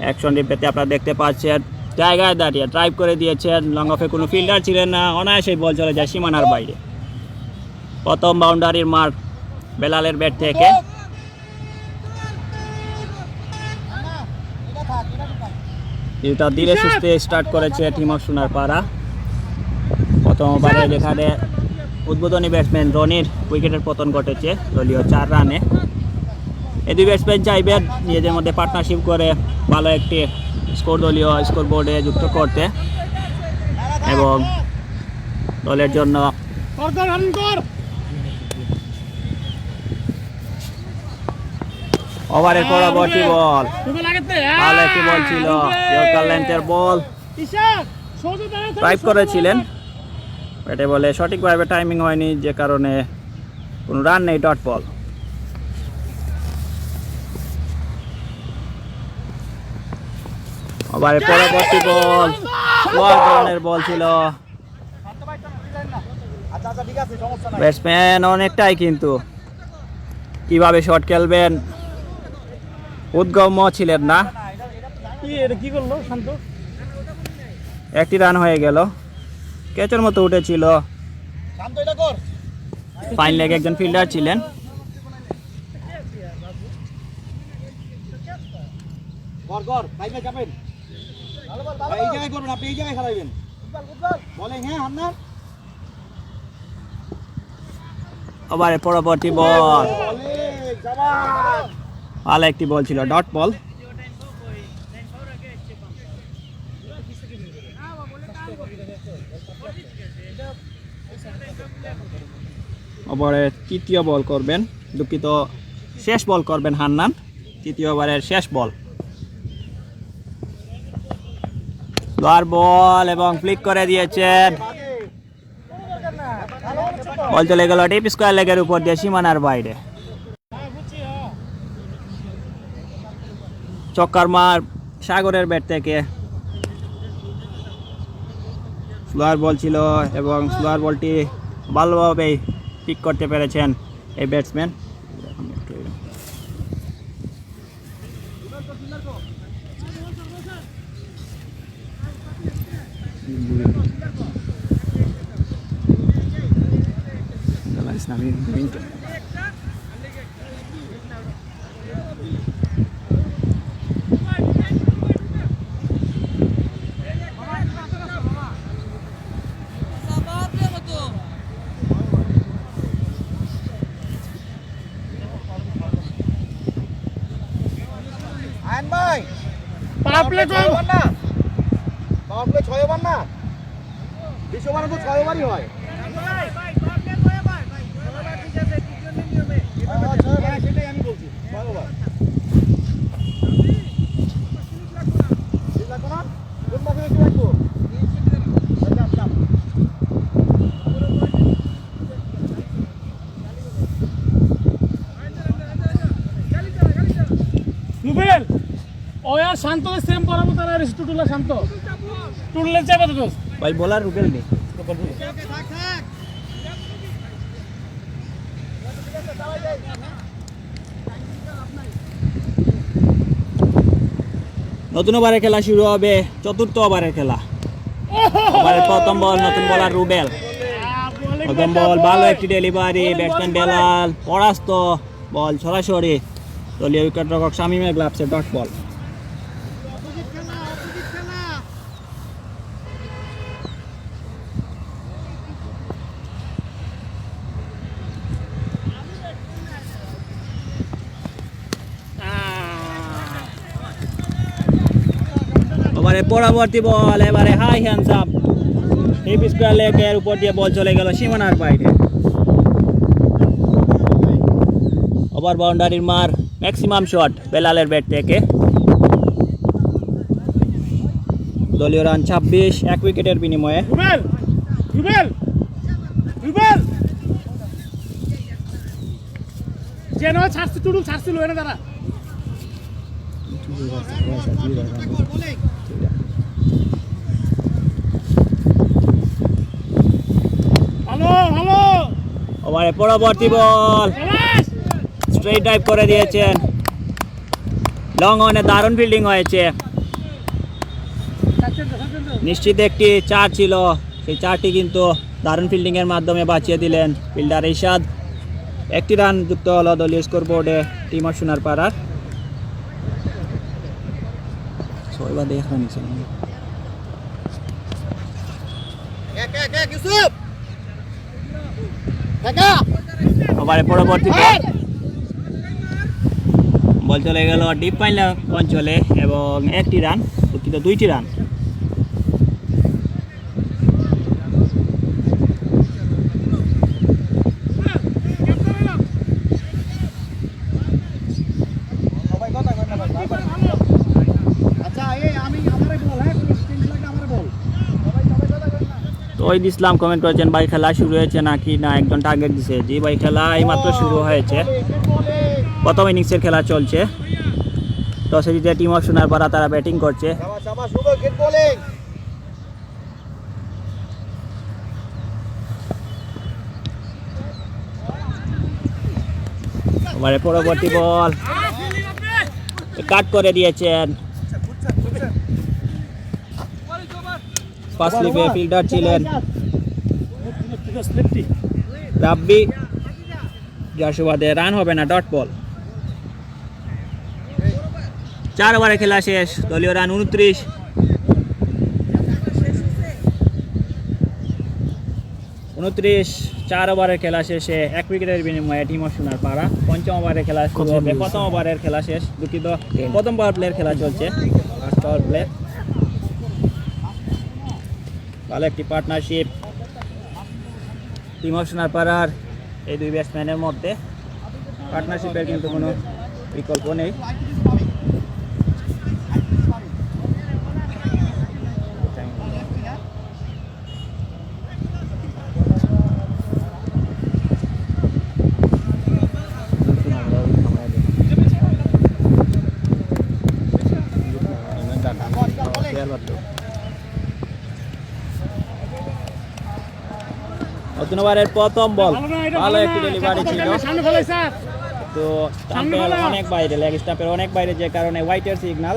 অ্যাকশন রিপ্লেতে আপনারা দেখতে পাচ্ছেন জায়গায় দাঁড়িয়ে ড্রাইভ করে দিয়েছেন, লং অফে কোনো ফিল্ডার ছিলেন না, অনায়াসেই বল চলে যায় সীমানার বাইরে। প্রথম বাউন্ডারির মার্ক বেলালের ব্যাট থেকে। এটা ধীরে সুস্থে স্টার্ট করেছে টিম অফ সোনারপাড়া। প্রথম ওভারে যেখানে উদ্বোধনী ব্যাটসম্যান রনির উইকেটের পতন ঘটেছে দলীয় 4 রানে। এই দুই ব্যাটসম্যান চাইবেন নিজেদের মধ্যে পার্টনারশিপ করে ভালো একটি স্কোর দলীয় স্কোর বোর্ডে যুক্ত করতে এবং দলের জন্য ওভারের পরবর্তী বল ভালো একটি বল ছিল, ইয়র্কার লেন্থের বল ড্রাইভ করেছিলেন ব্যাটে বলে সঠিকভাবে টাইমিং হয়নি, যে কারণে কোনো রান নেই, ডট বল। ওভারের পরবর্তী বল স্লোয়ার ধরনের বল ছিল। আচ্ছা আচ্ছা ঠিক আছে, সমস্যা নাই। ব্যাটসম্যান অনেকটাই কিন্তু কিভাবে শট খেলবেন উদ্গম্য ছিলেন না। কি করলো শান্ত? একটি রান হয়ে গেল, ক্যাচের মতো উঠেছিল। শান্ত এটা কর। ফাইন লেগে একজন ফিল্ডার ছিলেন। কর কর, লাইনে যাবেন। এই জায়গায় করবেন, আপনি এই জায়গায় খেলাইবেন। বলেন হ্যাঁ হান্নান। ওভারের পরবর্তী বল ভালো একটি বল ছিল, ডট বল। ওভারে তৃতীয় বল করবেন, দুঃখিত শেষ বল করবেন হান্নান, তৃতীয় ওভারের শেষ বল। স্লোয়ার বল এবং ফ্লিক করে দিয়েছেন। বল চলে গেল ডিপ স্কোয়ার লেগের উপর দিয়ে সীমানার বাইরে। চক্কার মার সাগরের ব্যাট থেকে। স্লোয়ার বল ছিল এবং স্লোয়ার বলটি ভালোভাবেই পিক করতে পেরেছেন এই ব্যাটসম্যান। আয়ন ভাই, পাওয়ার প্লে তো ওভার না, পাওয়ার প্লে 6 ওভার না, 20 ওভারে তো 6 ওভারই হয়। সেটাই আমি বলছি, 6 ওভার। ঠিক লাগবে না? কোন মাসে বেশি লাগবো? চাপ, চাপ। রুবেল ওয়া শান্ত সেম করাবো, তারা টুটুলা শান্ত টুটলে যাবে তো দোস্ত। ভাই বোলার রুবেল নেই। নতুন ওভারের খেলা শুরু হবে, চতুর্থ ওভারের খেলা। ওভারের প্রথম বল, নতুন বলার রুবেল। প্রথম বল ভালো একটি ডেলিভারি, ব্যাটসম্যান বেলাল পরাস্ত, বল সরাসরি দলীয় উইকেটরক্ষক শামীমের গ্লাভসে, ডট বল। ওভারে পরবর্তী বল, এবারে high hands up, deep square লেগের উপর দিয়ে বল চলে গেল সীমানার বাইরে। ওভার বাউন্ডারির মার, ম্যাক্সিমাম শট বেলালের ব্যাট থেকে। দলীয় রান 26, 1 উইকেটের বিনিময়ে। রুবেল রুবেল রুবেল যেন ছাড়ছে, টুটুল ছাড়ছিল এনে দাঁড়া। ভালো ভালো ওভারে পরবর্তী বল স্ট্রেট ড্রাইভ করে দিয়েছেন, লং অনে দারুণ ফিল্ডিং হয়েছে। নিশ্চিত একটি চার ছিল, সেই চারটি কিন্তু দারুণ ফিল্ডিংয়ের মাধ্যমে বাঁচিয়ে দিলেন ফিল্ডার ইরশাদ। একটি রান যুক্ত হলো দলীয় স্কোরবোর্ডে টিম অফ সোনারপাড়ার। ওভারে পরবর্তী বল চলে গেল ডিপ পাইলা অঞ্চলে এবং একটি রান, দুঃখিত 2টি রান। তো ওই ইসলাম কমেন্ট করেছেন ভাই খেলা শুরু হয়েছে নাকি না, একজন টার্গেট দিছে। জি ভাই খেলা এইমাত্র শুরু হয়েছে, প্রথম ইনিংসের খেলা চলছে। টসে জিতে টিম অফ সোনারপাড়া তারা ব্যাটিং করছে। ওভারে পরবর্তী বল কাট করে দিয়েছেন। ফার্স্ট স্লিপে ফিল্ডার ছিলেন রাব্বি, যার সুবাদে রান হবে না, ডট বল। 4 ওভারে খেলা শেষ, দলীয় রান 29। 4 ওভারের খেলা শেষে 1 উইকেটের বিনিময়ে টিম অফ সোনারপাড়া পঞ্চম ওভারের খেলা শুরু হবে। প্রথম ওভারের খেলা শেষ, দুঃখিত, প্রথম পাওয়ার প্লের খেলা চলছে। ফার্স্ট পাওয়ার প্লে, ভালো একটি পার্টনারশিপ টিম অফ সোনারপাড়ার এই দুই ব্যাটসম্যানের মধ্যে। পার্টনারশিপের কিন্তু কোনো বিকল্প নেই। নতুন ওভারের প্রথম বল, ভালো একটি ডেলিভারি ছিল, সামনে ফেলাই স্যার। তো স্টাম্পের অনেক বাইরে, লেগ স্টাম্পের অনেক বাইরে, যে কারণে হোয়াইটের সিগন্যাল।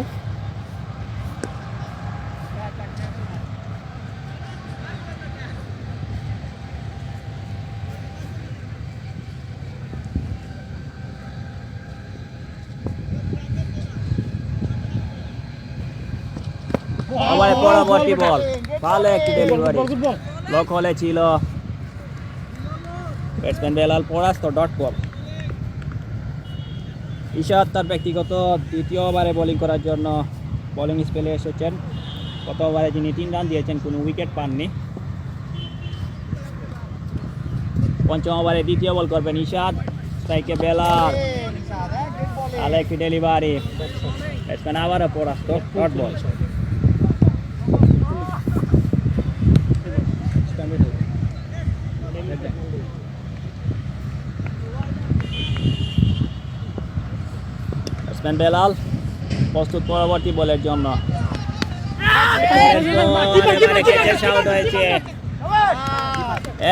ওভারের পরবর্তী বল, ভালো একটি ডেলিভারি, ব্লক হলে ছিল, ব্যাটসম্যান বেলাল পরাস্ত, ডট বল। ইশাদ তার ব্যক্তিগত দ্বিতীয় ওভারে বোলিং করার জন্য বোলিং স্পেলে এসেছেন। গত ওভারে যিনি 3 রান দিয়েছেন, কোনো উইকেট পাননি। পঞ্চম ওভারে দ্বিতীয় বল করবেন ইশাদ, স্ট্রাইকে বেলাল, ভালো একটি ডেলিভারি, ব্যাটসম্যান আবারও পরাস্ত, ডট বল। ব্যাটসম্যান বেলাল প্রস্তুত পরবর্তী বলের জন্য। আউট হয়েছে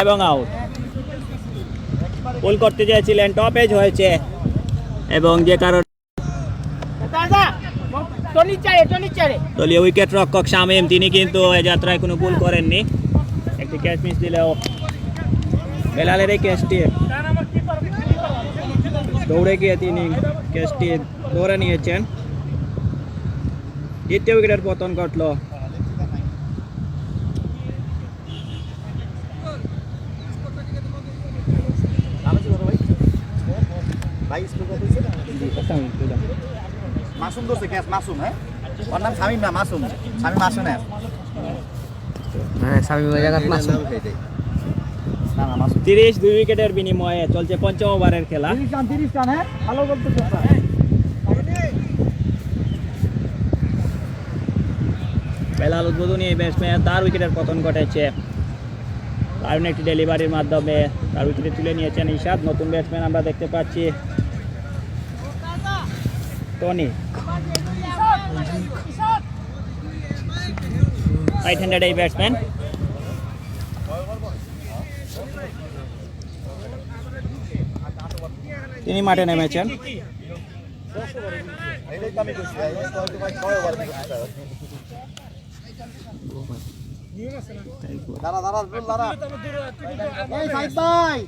এবং আউট। পুল করতে চেয়েছিলেন, টপ এজ হয়েছে, এবং যে কারণে দলীয় উইকেট রক্ষক শামীম, তিনি কিন্তু এই যাত্রায় কোনো ভুল করেননি। একটি ক্যাচ মিস দিলেও বেলালের এই ক্যাচটি দৌড়ে গিয়ে তিনি ক্যাচটি ধরে নিয়েছেন। দ্বিতীয় উইকেটের পতন ঘটল। মাসুম ধরছে ক্যাচ, মাসুম, হ্যাঁ ওর নাম শামীম না, মাসুম, শামীম আসে না। হ্যাঁ স্বামী জায়গা মাসুম। না না, মাসুম 30 2 উইকেটের বিনিময়ে চলছে পঞ্চম ওভারের খেলা। 30 রান, হ্যাঁ ভালো বলতেছে। বেলাল উদ্বোধনী ব্যাটসম্যান, তার উইকেটের পতন ঘটেছে। দারুণ একটি ডেলিভারির মাধ্যমে তার উইকেটে তুলে নিয়েছেন ইশাদ। নতুন ব্যাটসম্যান আমরা দেখতে পাচ্ছি টনি, রাইট হ্যান্ডেড এই ব্যাটসম্যান। তিনি মাঠে নেমেছেন। দাঁড়া দাঁড়া দাঁড়া, এই সাইদ ভাই,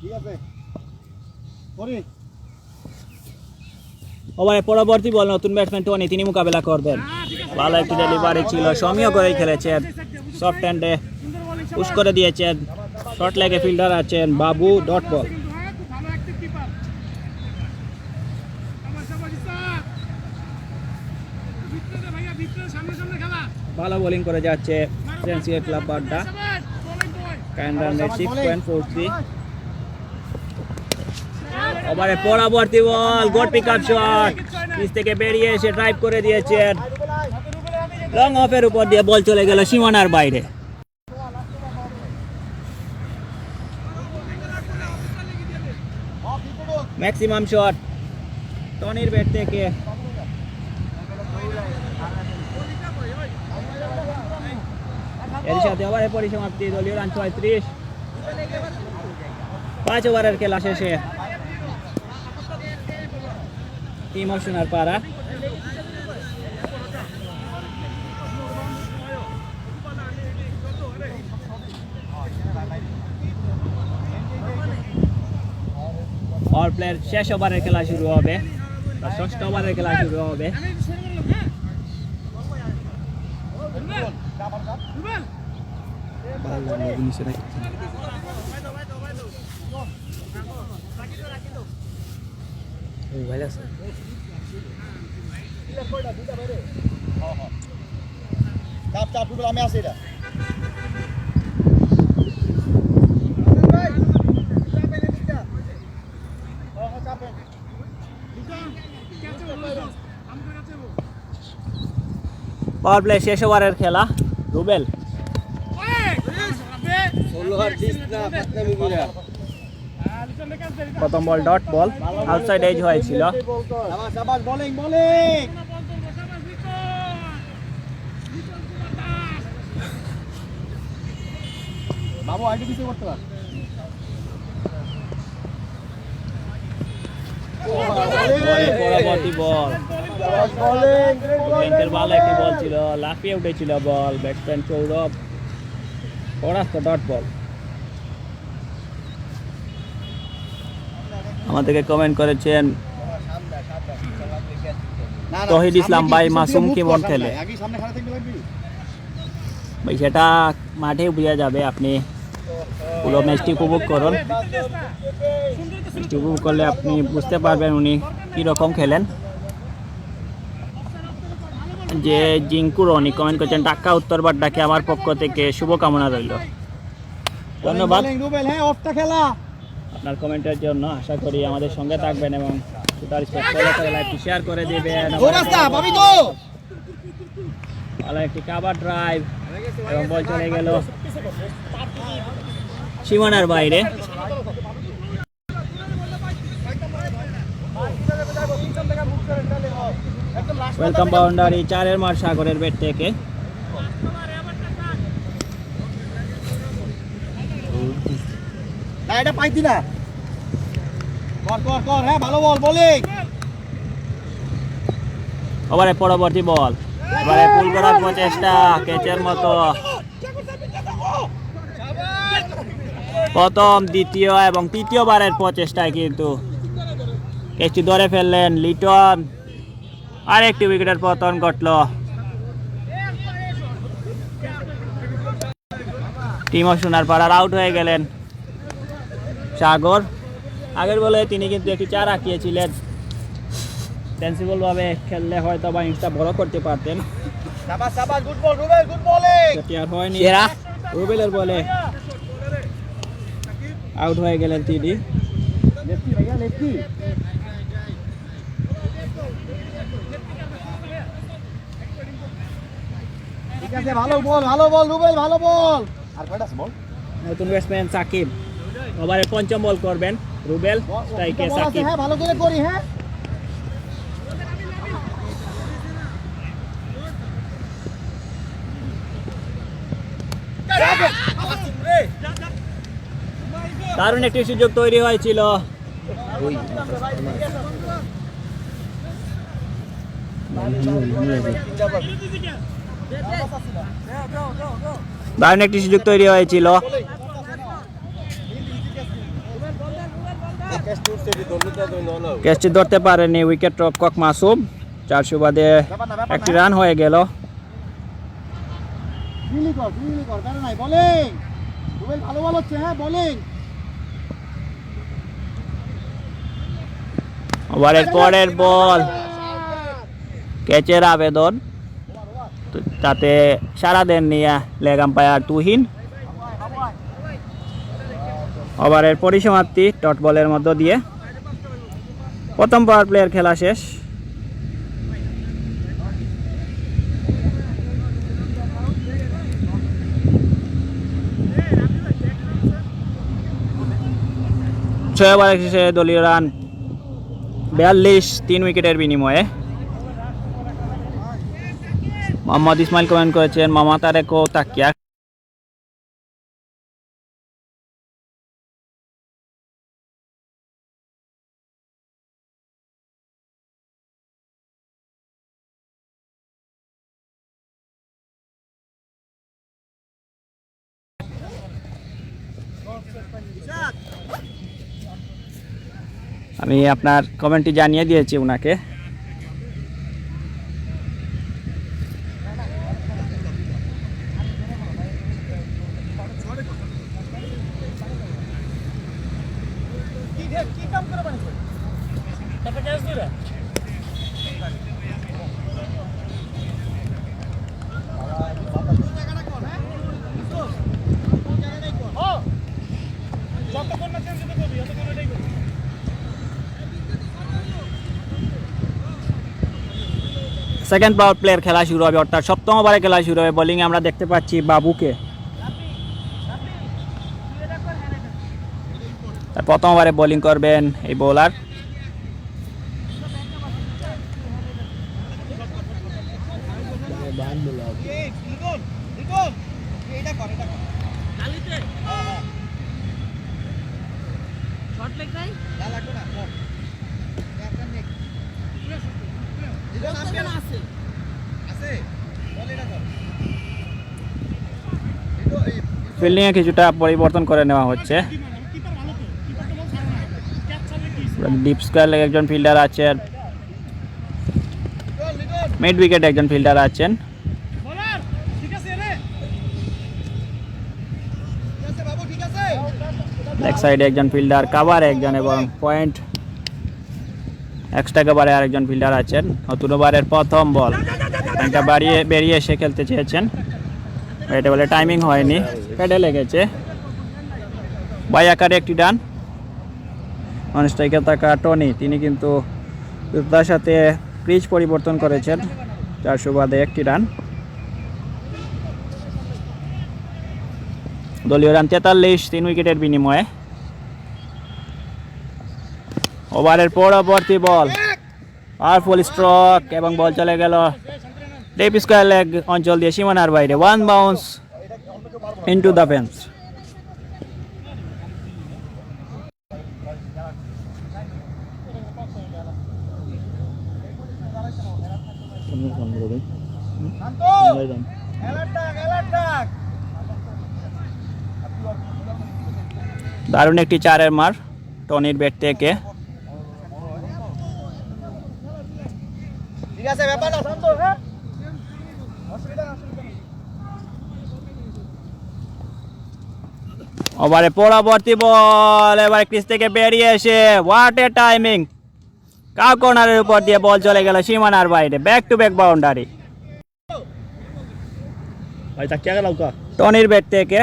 ঠিক আছে করি। ওভারে পরবর্তী বল, নতুন ব্যাটসম্যান টনি, তিনি মোকাবেলা করবেন। ভালো একটি ডেলিভারি ছিল, সমীয় করে খেলেছেন, সফট হ্যান্ডে পুশ করে দিয়েছেন। শর্ট লেগে ফিল্ডার আছেন বাবু, ডট বল। ভালো বোলিং করে যাচ্ছে সেন্সিয়ার ক্লাব বাড্ডা, কাইন্ড রানের 6.43। ওভারে পরবর্তী ball, good pick up shot, pitch থেকে বেরিয়ে এসে ড্রাইভ করে দিয়েছেন লং অফের উপর দিয়ে বল চলে গেল সীমানার বাইরে। ম্যাক্সিমাম শট টনির ব্যাট থেকে। এর সাথে ওভারের পরিসমাপ্তি, দলীয় রান 36। 5 ওভারের খেলা শেষে team of Sonarpara all player শেষ ওভারের খেলা শুরু হবে, ষষ্ঠ ওভারের খেলা শুরু হবে। মোবাইল আছে চাপ চাপ রুবেল, আমি আছি এটা। পাওয়ার প্লে শেষ ওভারের খেলা। রুবেল প্রথম ball dot ball, outside age হয়েছিল। বোলিং বোলিং বাবু আগে কিছু করতে পার। পরবর্তী বল ব্যাংকের ভালো একটি বল ছিল, লাফিয়ে উঠেছিল বল, ব্যাটসম্যান সৌরভ পরাস্ত, ডট বল। আমাদেরকে কমেন্ট করেছেন তহিদ ইসলাম ভাই, মাসুম কেমন খেলে? ভাই সেটা মাঠে বোঝা যাবে, আপনি পুরো ম্যাচটি উপভোগ করুন। ম্যাচটি উপভোগ করলে আপনি বুঝতে পারবেন উনি কীরকম খেলেন। যে জিঙ্কুর উনি কমেন্ট করছেন ঢাকা উত্তর বাড্ডাকে আমার পক্ষ থেকে শুভকামনা রইল। ধন্যবাদ আপনার কমেন্টের জন্য। আশা করি আমাদের সঙ্গে থাকবেন এবং লাইভটি শেয়ার করে দেবেন। ভালো একটি কাভার ড্রাইভ এবং বল চলে গেল সীমানার বাইরে। ওয়েলকাম বাউন্ডারি 4-এর মার সাগরের ব্যাট থেকে। না এটা পাইতি না, কর কর কর, হ্যাঁ ভালো বল বোলিং। ওভারে পরবর্তী বল, এবারে পুল করার প্রচেষ্টা, ক্যাচের মতো। প্রথম, দ্বিতীয় এবং তৃতীয়বারের প্রচেষ্টায় কিন্তু ক্যাচটি ধরে ফেললেন লিটন। আর একটি উইকেটের পতন ঘটল। টিম অফ সোনারপাড়ার আউট হয়ে গেলেন সাগর। আগের বলে তিনি কিন্তু একটি 4 আঁকিয়েছিলেন, সেন্সিবল ভাবে খেললে হয়তো বা ইনিংসটা বড় করতে পারতেন। সাবাস সাবাস, good ball Rubel, good bowling. সেটি আর হয়নি। রুবেলের বলে আউট হয়ে গেলেন তিনি। লেফটি ভাইয়া, লেফটি। ঠিক আছে, ভালো বল রুবেল, ভালো বল। আর কয়টা আছে বল? নতুন ব্যাটসম্যান সাকিব ওভারে পঞ্চম বল করবেন। রুবেল স্ট্রাইকে সাকিব। হ্যাঁ ভালো করে করি, হ্যাঁ দারুণ একটি সুযোগ তৈরি হয়েছিল। দারুণ একটি সুযোগ তৈরি হয়েছিল। ক্যাচটি ধরতে পারেনি উইকেট রক্ষক মাসুম। 4 সুবাদে একটি রান হয়ে গেল। বোলিং রুবেল, ভালো বল হচ্ছে, হ্যাঁ বোলিং। ওভারের পরের বল, ক্যাচের আবেদন, তাতে সারা দেননি লেগ আম্পায়ার তুহিন। ওভারের পরিসমাপ্তি ডট বলের মধ্য দিয়ে। প্রথম পাওয়ার প্লেয়ার খেলা শেষ। ছয় ওভার শেষে দলীয় রান 42 3 উইকেটের বিনিময়ে। মোহাম্মদ ইসমাইল কমেন্ট করেছেন মামা তারেকও তাকিয়া। আমি আপনার কমেন্টটি জানিয়ে দিয়েছি ওনাকে। একটা ক্যাচ দিলে যতক্ষণ না চেঞ্জ করবি ততক্ষণ এটাই করবি। সেকেন্ড পাওয়ার প্লেয়ার খেলা শুরু হবে, অর্থাৎ সপ্তম ওভারে খেলা শুরু হবে। বোলিংয়ে আমরা দেখতে পাচ্ছি বাবুকে। তার প্রথম ওভারে বোলিং করবেন এই বোলার। ফিল্ডিংয়ে কিছুটা পরিবর্তন করে নেওয়া হচ্ছে। ডিপ স্কোয়ার লেগে একজন ফিল্ডার আছেন, মিড উইকেট একজন ফিল্ডার আছেন। লেগ সাইডে একজন ফিল্ডার, কাভারে একজন এবং পয়েন্ট এক্সট্রা কাভারে আরেকজন ফিল্ডার আছেন। নতুন ওভারের প্রথম বল, একটা বেরিয়ে এসে খেলতে চেয়েছেন, এটা বলে টাইমিং হয়নি, প্যাডে লেগেছে। বাই আকারে একটি রান। নন স্ট্রাইকে থাকা টনি, তিনি কিন্তু তার সাথে ক্রিজ পরিবর্তন করেছেন। 400 বাদে একটি রান। দলীয় রান 43 3 উইকেটের বিনিময়ে। ওভারের পরবর্তী বল, পাওয়ারফুল স্ট্রোক এবং বল চলে গেল ডিপ স্কোয়ার লেগ অঞ্চল দিয়ে সীমানার বাইরে। 1 বাউন্স ইনটু দ্য ফেন্স। দারুণ একটি 4-এর মার টনির ব্যাট থেকে। ঠিক আছে, ব্যাপার না শান্ত, হ্যাঁ অসুবিধা না। ওভারে পরবর্তী বল, এবার ক্রিজ থেকে বেরিয়ে এসে হোয়াট এ টাইমিং, কাউ কর্নারের উপর দিয়ে বল চলে গেল সীমানার বাইরে। ব্যাক টু ব্যাক বাউন্ডারি টনির ব্যাট থেকে।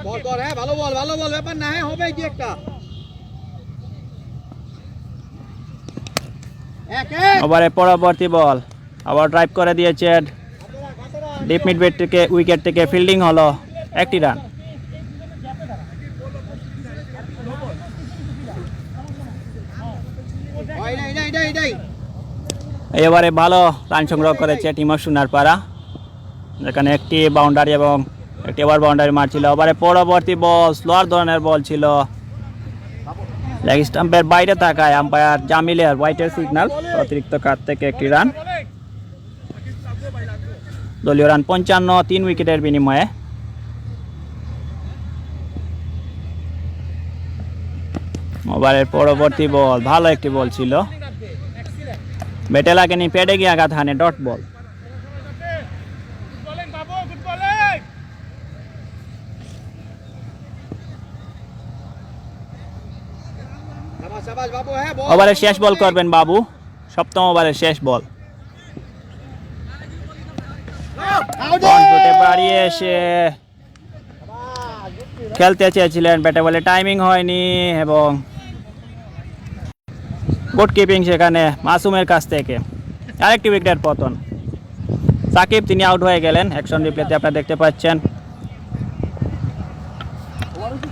বল কর, হ্যাঁ ভালো বল, ভালো বল, ব্যাপার না, হ্যাঁ হবে কি একটা। ওভারে পরবর্তী বল, আবার ড্রাইভ করে দিয়েছেন ডিপ মিড ব্যাট থেকে, উইকেট থেকে ফিল্ডিং হলো, একটি রান। এবারে ভালো রান সংগ্রহ করেছে টিম অফ সোনারপাড়া, যেখানে একটি বাউন্ডারি এবং একটি ওভার বাউন্ডারি মারছিল। ওভারে পরবর্তী বল স্লোয়ার ধরনের বল ছিল, লেগ স্টাম্পের বাইরে থাকায় আম্পায়ার জামিলের হোয়াইটের সিগন্যাল, অতিরিক্ত কাট থেকে একটি রান। দলীয় রান 55 3 উইকেটের বিনিময়ে। ওভারের পরবর্তী বল, ভালো একটি বল ছিল, ব্যাটে লাগেনি, প্যাডে গিয়ে আঘাত হানে, ডট বল। ওভারের শেষ বল করবেন বাবু, সপ্তম ওভারের শেষ বল। বাড়িয়ে এসে খেলতে চেয়েছিলেন, ব্যাটে বলে টাইমিং হয়নি এবং গুড কিপিং সেখানে মাসুমের কাছ থেকে। আরেকটি উইকেটের পতন। সাকিব তিনি আউট হয়ে গেলেন, অ্যাকশন রিপ্লেতে আপনারা দেখতে পাচ্ছেন।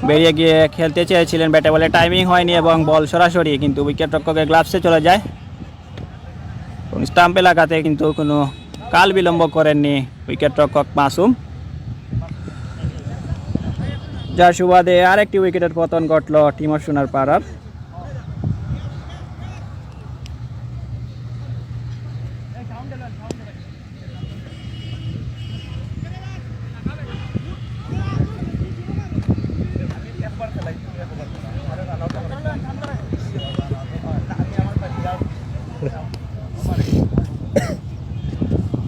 বেরিয়ে গিয়ে খেলতে চেয়েছিলেন, ব্যাটে বলে টাইমিং হয়নি এবং বল সরাসরি কিন্তু উইকেট রক্ষকের গ্লাভসে চলে যায় এবং স্টাম্পে লাগাতে কিন্তু কোনো কাল বিলম্ব করেননি উইকেট রক্ষক মাসুম, যার সুবাদে আরেকটি উইকেটের পতন ঘটল টিম অফ সোনারপাড়ার।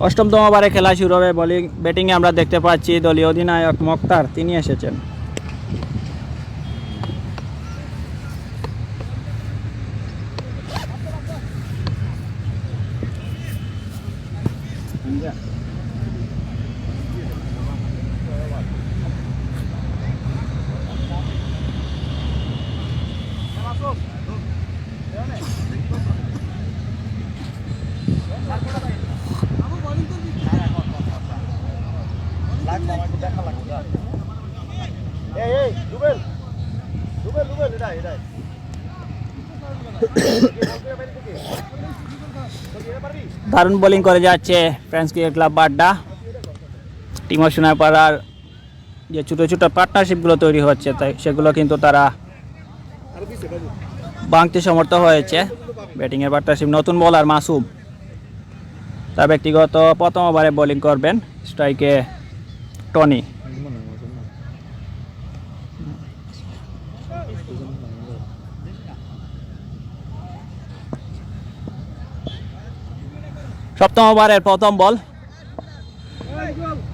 অষ্টমতম ওভারে খেলা শুরু হবে। ব্যাটিংয়ে আমরা দেখতে পাচ্ছি দলীয় অধিনায়ক মোক্তার তিনি এসেছেন। দারুণ বোলিং করে যাচ্ছে friends cricket club Badda. Team of সোনারপাড়ার যে ছোটো ছোটো পার্টনারশিপগুলো তৈরি হচ্ছে তাই সেগুলো কিন্তু তারা ভাঙতে সমর্থ হয়েছে। ব্যাটিংয়ের পার্টনারশিপ নতুন বোলার মাসুম, তার ব্যক্তিগত প্রথম ওভারে বোলিং করবেন। স্ট্রাইকে টনি। সপ্তম ওভারের প্রথম বল,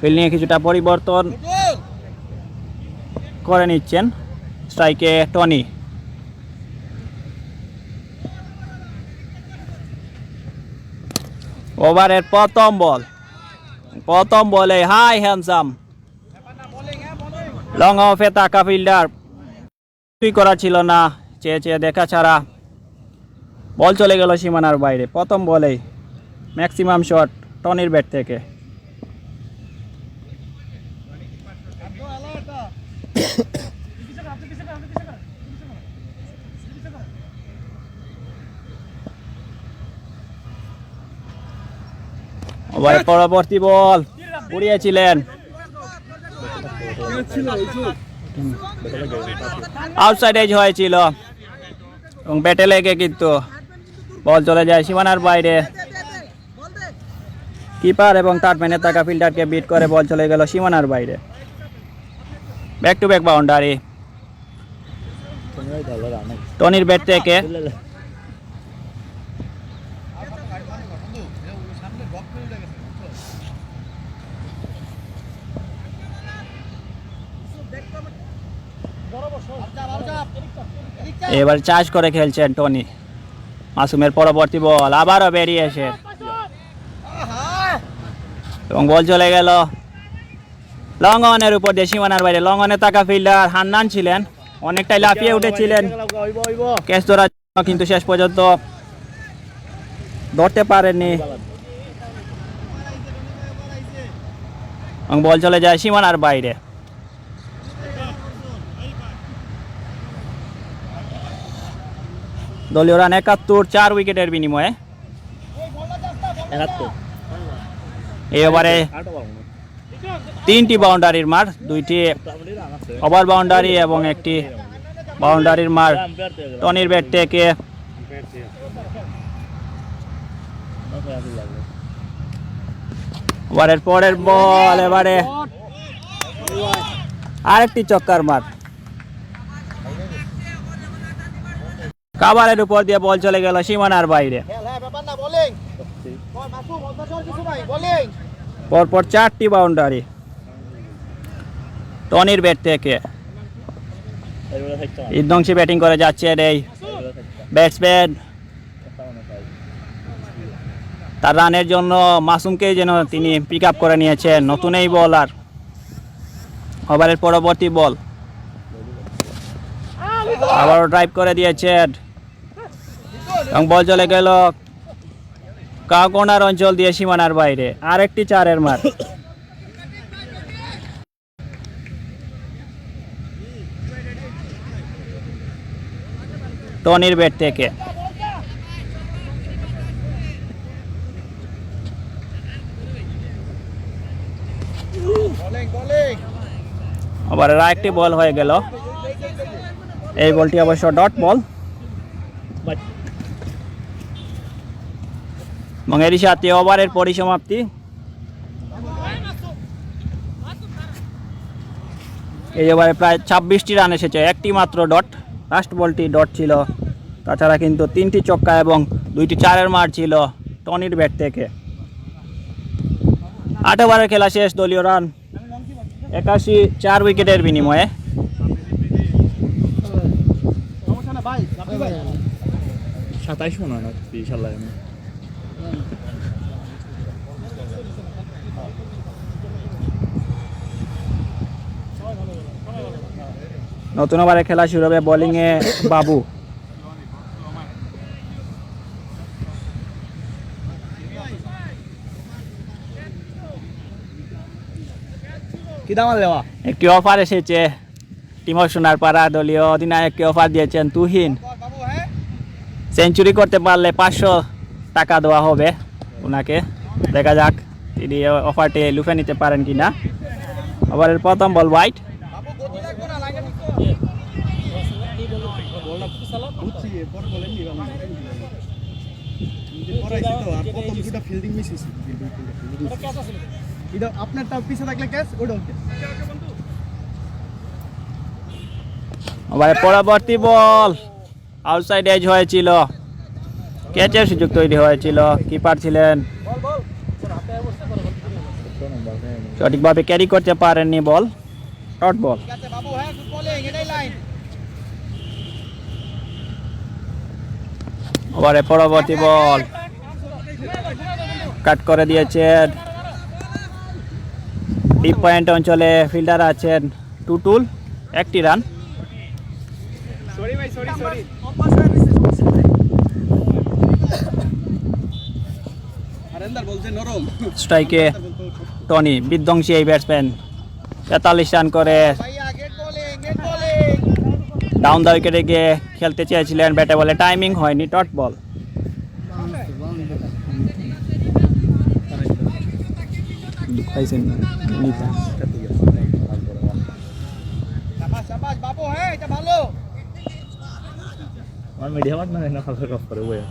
ফিল্ডিংয়ে কিছুটা পরিবর্তন করে নিচ্ছেন। স্ট্রাইকে টনি। ওভারের প্রথম বলে হাই হ্যান্ডসাম লং অফে তাকা ফিল্ডার, কিছুই করা ছিল না, চেয়ে চেয়ে দেখা ছাড়া বল চলে গেল সীমানার বাইরে। প্রথম বলেই ম্যাক্সিমাম শট টনির ব্যাট থেকে। ওভারের পরবর্তী বল উড়িয়েছিলেন, আউটসাইড এজ হয়েছিল এবং ব্যাটে লেগে কিন্তু বল চলে যায় সীমানার বাইরে। কিপার এবং থার্ডম্যানে থাকা ফিল্ডারকে বিট করে বল চলে গেল সীমানার বাইরে। ব্যাক টু ব্যাক বাউন্ডারি টনির ব্যাট থেকে। এবার চার্জ করে খেলছেন টনি। মাসুমের পরবর্তী বল আবারও বেরিয়ে এসে এবং বল চলে গেল লং অনের উপর দিয়ে সীমানার বাইরে। লং অনে থাকা ফিল্ডার হান্নান ছিলেন, অনেকটাই লাফিয়ে উঠেছিলেন ক্যাচ ধরার জন্য, কিন্তু শেষ পর্যন্ত ধরতে পারেননি এবং বল চলে যায় সীমানার বাইরে। দলীয় রান ৭১, ৪ উইকেটের বিনিময়ে। এই ওভারে 3টি বাউন্ডারির মার, 2টি ওভার বাউন্ডারি এবং একটি বাউন্ডারির মার টনির ব্যাট থেকে। ওভারের পরের বল এবারে আরেকটি চক্কার মার, কাভারের উপর দিয়ে বল চলে গেল সীমানার বাইরে। পরপর 4টি বাউন্ডারি টনির ব্যাট থেকে। বিধ্বংসী ব্যাটিং করে যাচ্ছেন এই ব্যাটসম্যান। তার রানের জন্য মাসুমকেই যেন তিনি পিক আপ করে নিয়েছেন, নতুন এই বলার। ওভারের পরবর্তী বল আবারও ড্রাইভ করে দিয়েছেন এবং বল চলে গেল কাকোনার অঞ্চল দিয়ে সীমানার বাইরে আরেকটি 4-এর মার। টনির ব্যাট থেকে আবার আরেকটি বল হয়ে গেল। এই বলটি অবশ্য ডট বল এবং এরই সাথে ওভারের পরিসমাপ্তি। এই ওভারে প্রায় 26টি রান এসেছে, একটি মাত্র ডট। লাস্ট বলটি ডট ছিল, তাছাড়া কিন্তু 3টি ছক্কা এবং 2টি 4-এর মার ছিল টনির ব্যাট থেকে। 8 ওভারের খেলা শেষ, দলীয় রান 81, 4 উইকেটের বিনিময়ে। 27 মনে হয় না ইনশাল্লাহ। নতুন ওভারে খেলা শুরু হবে, বোলিংয়ে বাবু। কি দাম দেওয়া? একটি অফার এসেছে টিমর সোনারপাড়া দলীয় অধিনায়ককে অফার দিয়েছেন তুহিন। সেঞ্চুরি করতে পারলে 500 টাকা দেওয়া হবে ওনাকে। দেখা যাক তিনি অফারটি লুফে নিতে পারেন কিনা। ওভারের প্রথম বল হোয়াইট। আপনারটা পিছে থাকলে ক্যাচ ওটা ওভারের পরবর্তী বল আউটসাইড এজ হয়েছিল, ক্যাচের সুযোগ তৈরি হয়েছিল, কিপার ছিলেন, সঠিকভাবে ক্যারি করতে পারেননি বল, শর্ট বল। ওভারে পরবর্তী বল কাট করে দিয়েছেন। ডিপ পয়েন্ট অঞ্চলে ফিল্ডার আছেন টুটুল, 1টি রান। স্ট্রাইকে টনি, বিধ্বংসী এই ব্যাটসম্যান 43 রান করে ডাউন দ্য উইকেটে গিয়ে খেলতে চেয়েছিলেন ব্যাটে বলে, টাইমিং হয়নি, ডট বল। মিডিয়ামাত মানে না খালসা কফ করে বইয়া।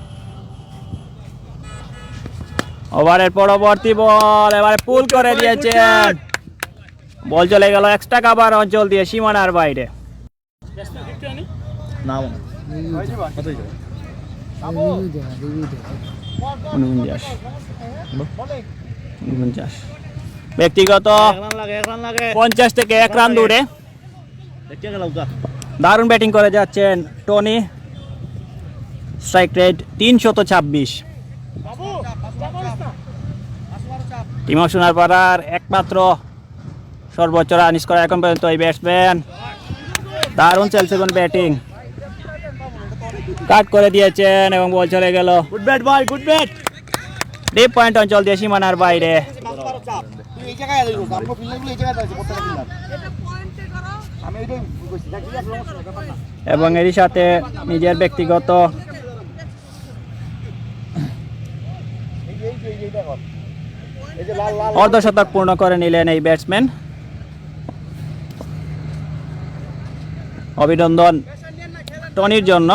ওভারের পরবর্তী বল এবারে পুল করে দিয়েছেন, বল চলে গেল এক্সট্রা কাভার অঞ্চল দিয়ে সীমানার বাইরে। না কতই যায়? 49 ব্যক্তিগত এক রান লাগে 50 থেকে 1 রান দূরে। দেখতে গেল গা। দারুণ ব্যাটিং করে যাচ্ছেন টনি, স্ট্রাইক রেট 326। টিমর সোনারপাড়ার একমাত্র সর্বোচ্চ রান স্কোর এখন পর্যন্ত এই ব্যাটসম্যান। দারুণ চলছে কোন ব্যাটিং, কাট করে দিয়েছেন এবং বল চলে গেল গুড ব্যাট বয়, গুড ব্যাট। ডিপ পয়েন্ট অঞ্চল দিয়ে সীমানার বাইরে। এবং এরই সাথে নিজের ব্যক্তিগত অর্ধশতক পূর্ণ করে নিলেন এই ব্যাটসম্যান। অভিনন্দন টনির জন্য।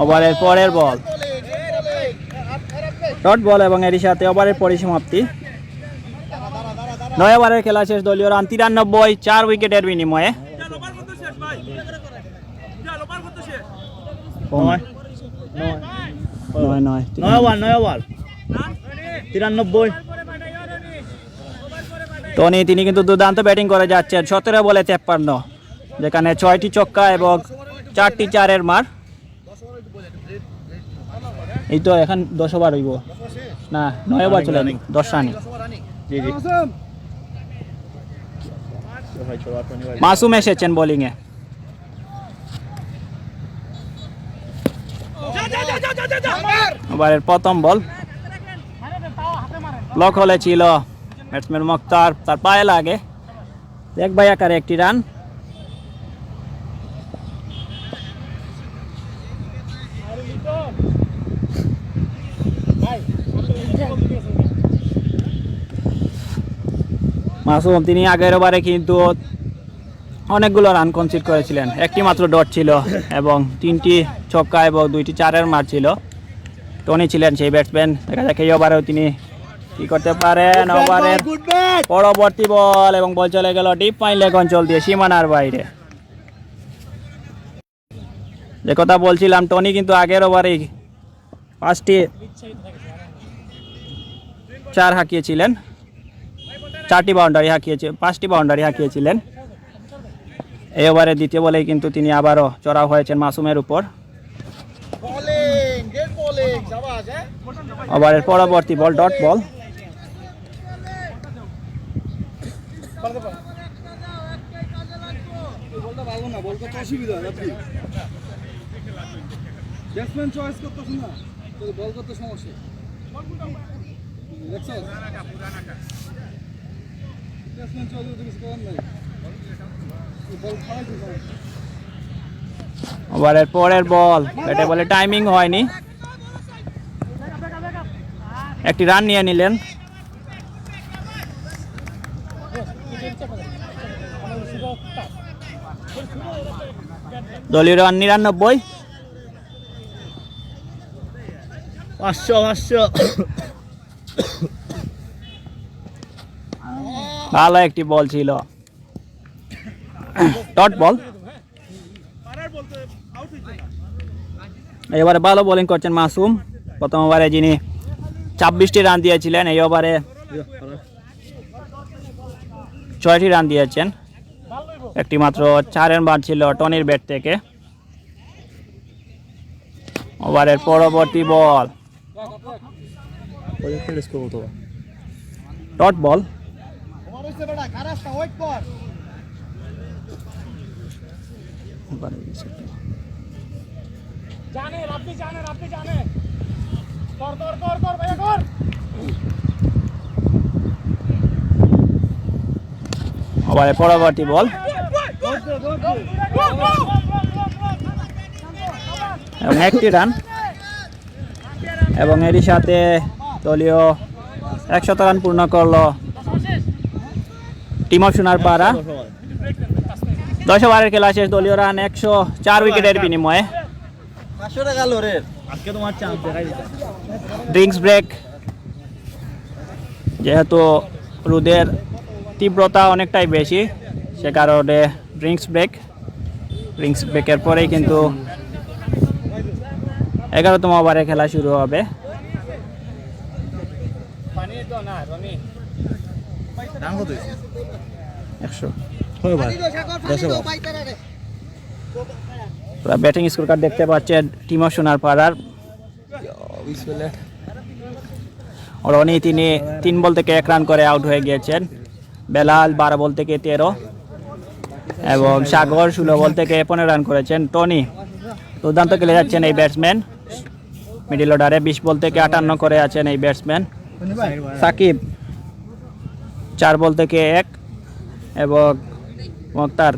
ওভারের পরের বল ডট বল এবং এরই সাথে ওভারের পরিসমাপ্তি। 9 ওভারের খেলা শেষ, দলীয় রান 93, 4 উইকেটের বিনিময়ে। নয় ওভার 93। টনি তিনি কিন্তু দুর্দান্ত ব্যাটিং করে যাচ্ছেন, 17 বলে 53, যেখানে 6টি ছক্কা এবং 4টি 4-এর মার। এই তো এখন 10 ওভার হইব না, 9 ওভার চলে 10 রানি। জি জি। মাসুম এসেছেন বোলিংয়ে। ওভারের প্রথম বল ব্লক হলে ছিল ব্যাটসম্যান মুক্তার, তার পায়ে লাগে এক বাই আকারে একটি রান। মাসুম তিনি আগের ওভারে কিন্তু অনেকগুলো রান কনসিড করেছিলেন, একটি মাত্র ডট ছিল এবং 3টি ছক্কা এবং 2টি চারের মার ছিল। টনি ছিলেন সেই ব্যাটসম্যান, দেখা যাক এই ওভারেও তিনি কি করতে পারেন। ওভারের পরবর্তী বল এবং বল চলে গেল ডিপ পাইন লেগ অঞ্চল দিয়ে সীমানার বাইরে। যে কথা বলছিলাম, টনি কিন্তু আগের ওভারেই 5টি 4 হাঁকিয়েছিলেন, 4টি বাউন্ডারি হাঁকিয়েছে, 5টি বাউন্ডারি হাঁকিয়েছিলেন। এই ওভারে দ্বিতীয় বলেই কিন্তু তিনি আবারও চড়াও হয়েছেন মাসুমের উপর। ওভারের পরবর্তী বল ডট বল। ওভারের পরের বল, ব্যাটে বলে টাইমিং হয়নি, একটি রান নিয়ে নিলেন। দলীয় রান 99। 500 ভালো একটি বল ছিল, ডট বল। এবারে ভালো বোলিং করছেন মাসুম। প্রথম ওভারে যিনি 26টি রান দিয়েছিলেন, এই ওভারে 6টি রান দিয়েছেন, একটি মাত্র 4 বার ছিল টনির ব্যাট থেকে। ওভারের পরবর্তী বল ডট বল। ওভারের পরবর্তী বল এবং একটি রান, এবং এরই সাথে দলীয় 100 রান পূর্ণ করলো টিম অফ সোনারপাড়া। 10 ওভারের খেলা শেষ, দলীয় রান 104 উইকেটের বিনিময়ে। আজকে তোমার চান্স দেখাই দিতে। ড্রিঙ্কস ব্রেক, যেহেতু রোদের তীব্রতা অনেকটাই বেশি, সে কারণে ড্রিঙ্কস ব্রেকের পরেই কিন্তু 11তম ওভারে খেলা শুরু হবে। ব্যাটিং স্কোর কার্ড দেখতে পাচ্ছেন টিম অফ সোনারপাড়ার। রনি তিনি 3 বল থেকে 1 রান করে আউট হয়ে গিয়েছেন। বেলাল 12 বল থেকে 13 এবং সাগর 16 বল থেকে 15 রান করেছেন। টনি দুর্দান্ত খেলে যাচ্ছেন এই ব্যাটসম্যান, মিডল অর্ডারে 20 বল থেকে 58 করে আছেন এই ব্যাটসম্যান। সাকিব 4 বল থেকে 1 এবং মুক্তার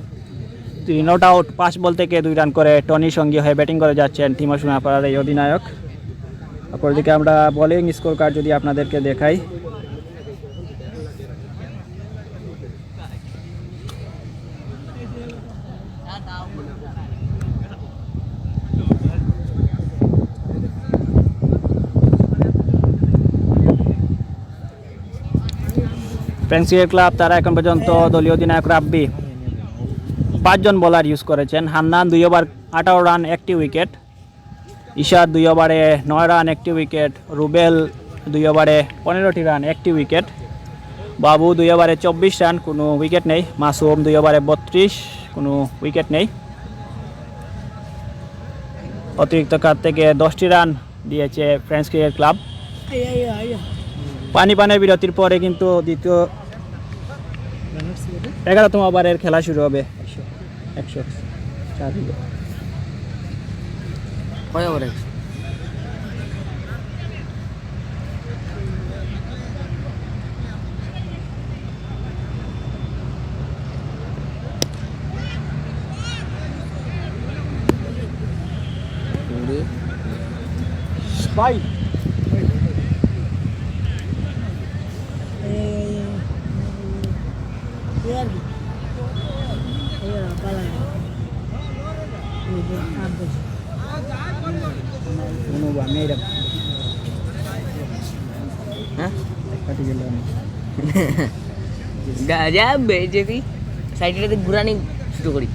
3 নট আউট 5 বল থেকে 2 রান করে টনির সঙ্গী হয়ে ব্যাটিং করে যাচ্ছেন টিম অফ সোনারপাড়ার এই অধিনায়ক। অপরদিকে আমরা বোলিং স্কোর কার্ড যদি আপনাদেরকে দেখাই, ফ্রেন্ডস ক্রিকেট ক্লাব তারা এখন পর্যন্ত দলীয় অধিনায়ক রাব্বি 5 জন বোলার ইউজ করেছেন। হান্নান 2 ওভার 18 রান 1টি উইকেট, ইশাদ 2 ওভারে 9 রান 1টি উইকেট, রুবেল 2 ওভারে 15টি রান 1টি উইকেট, বাবু 2 ওভারে 24 রান কোনো উইকেট নেই, মাসুম 2 ওভারে 32 কোনো উইকেট নেই। অতিরিক্ত কাত থেকে 10টি রান দিয়েছে ফ্রেন্ডস ক্রিকেট ক্লাব। পানির বিরতির পরে কিন্তু দ্বিতীয় 11তম ওভারের খেলা শুরু হবে। 104 কয় ওভারে ভাই হ্যাঁ যাবে যদি সাইডটাতে ঘুরানি শুরু করি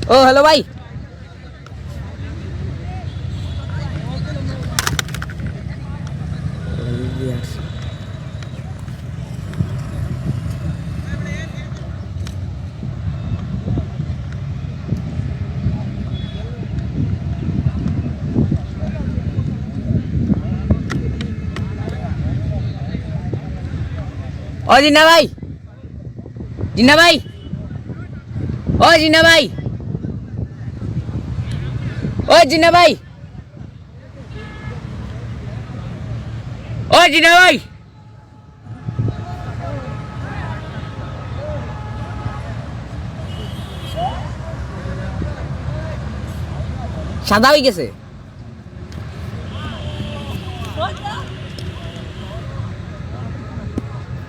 ও হ্যালো ভাই ও জিন্না ভাই জিন্না ভাই ও জিন্না ভাই ও জিন্না ভাই ও জিন্না ভাই সাদা হয়ে গেছে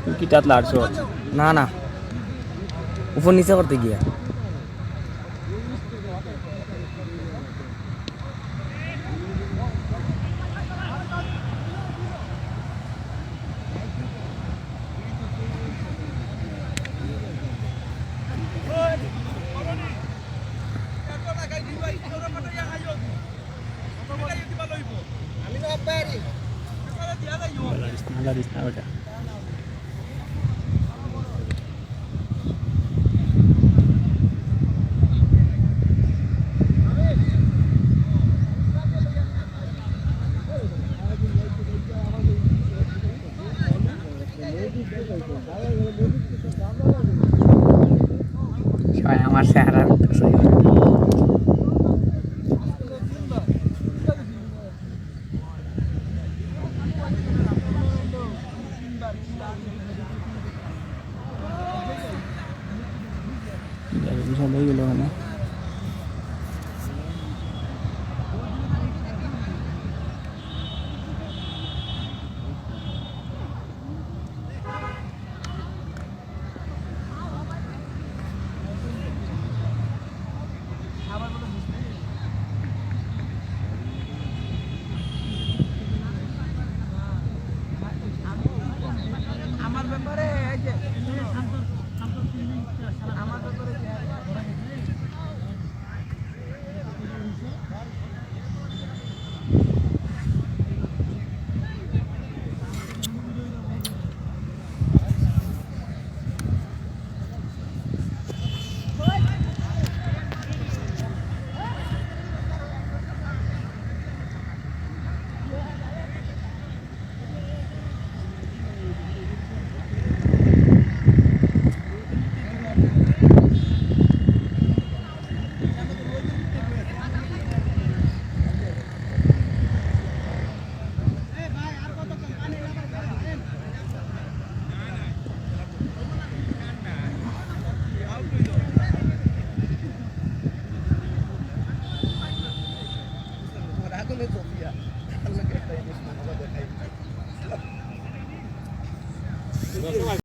তুই কি তাত লাড়ছো না না উপর নিচে করতে গিয়া লাড়িস না ওটা আমার চেহারা বিশাল হয়ে গেল ওখানে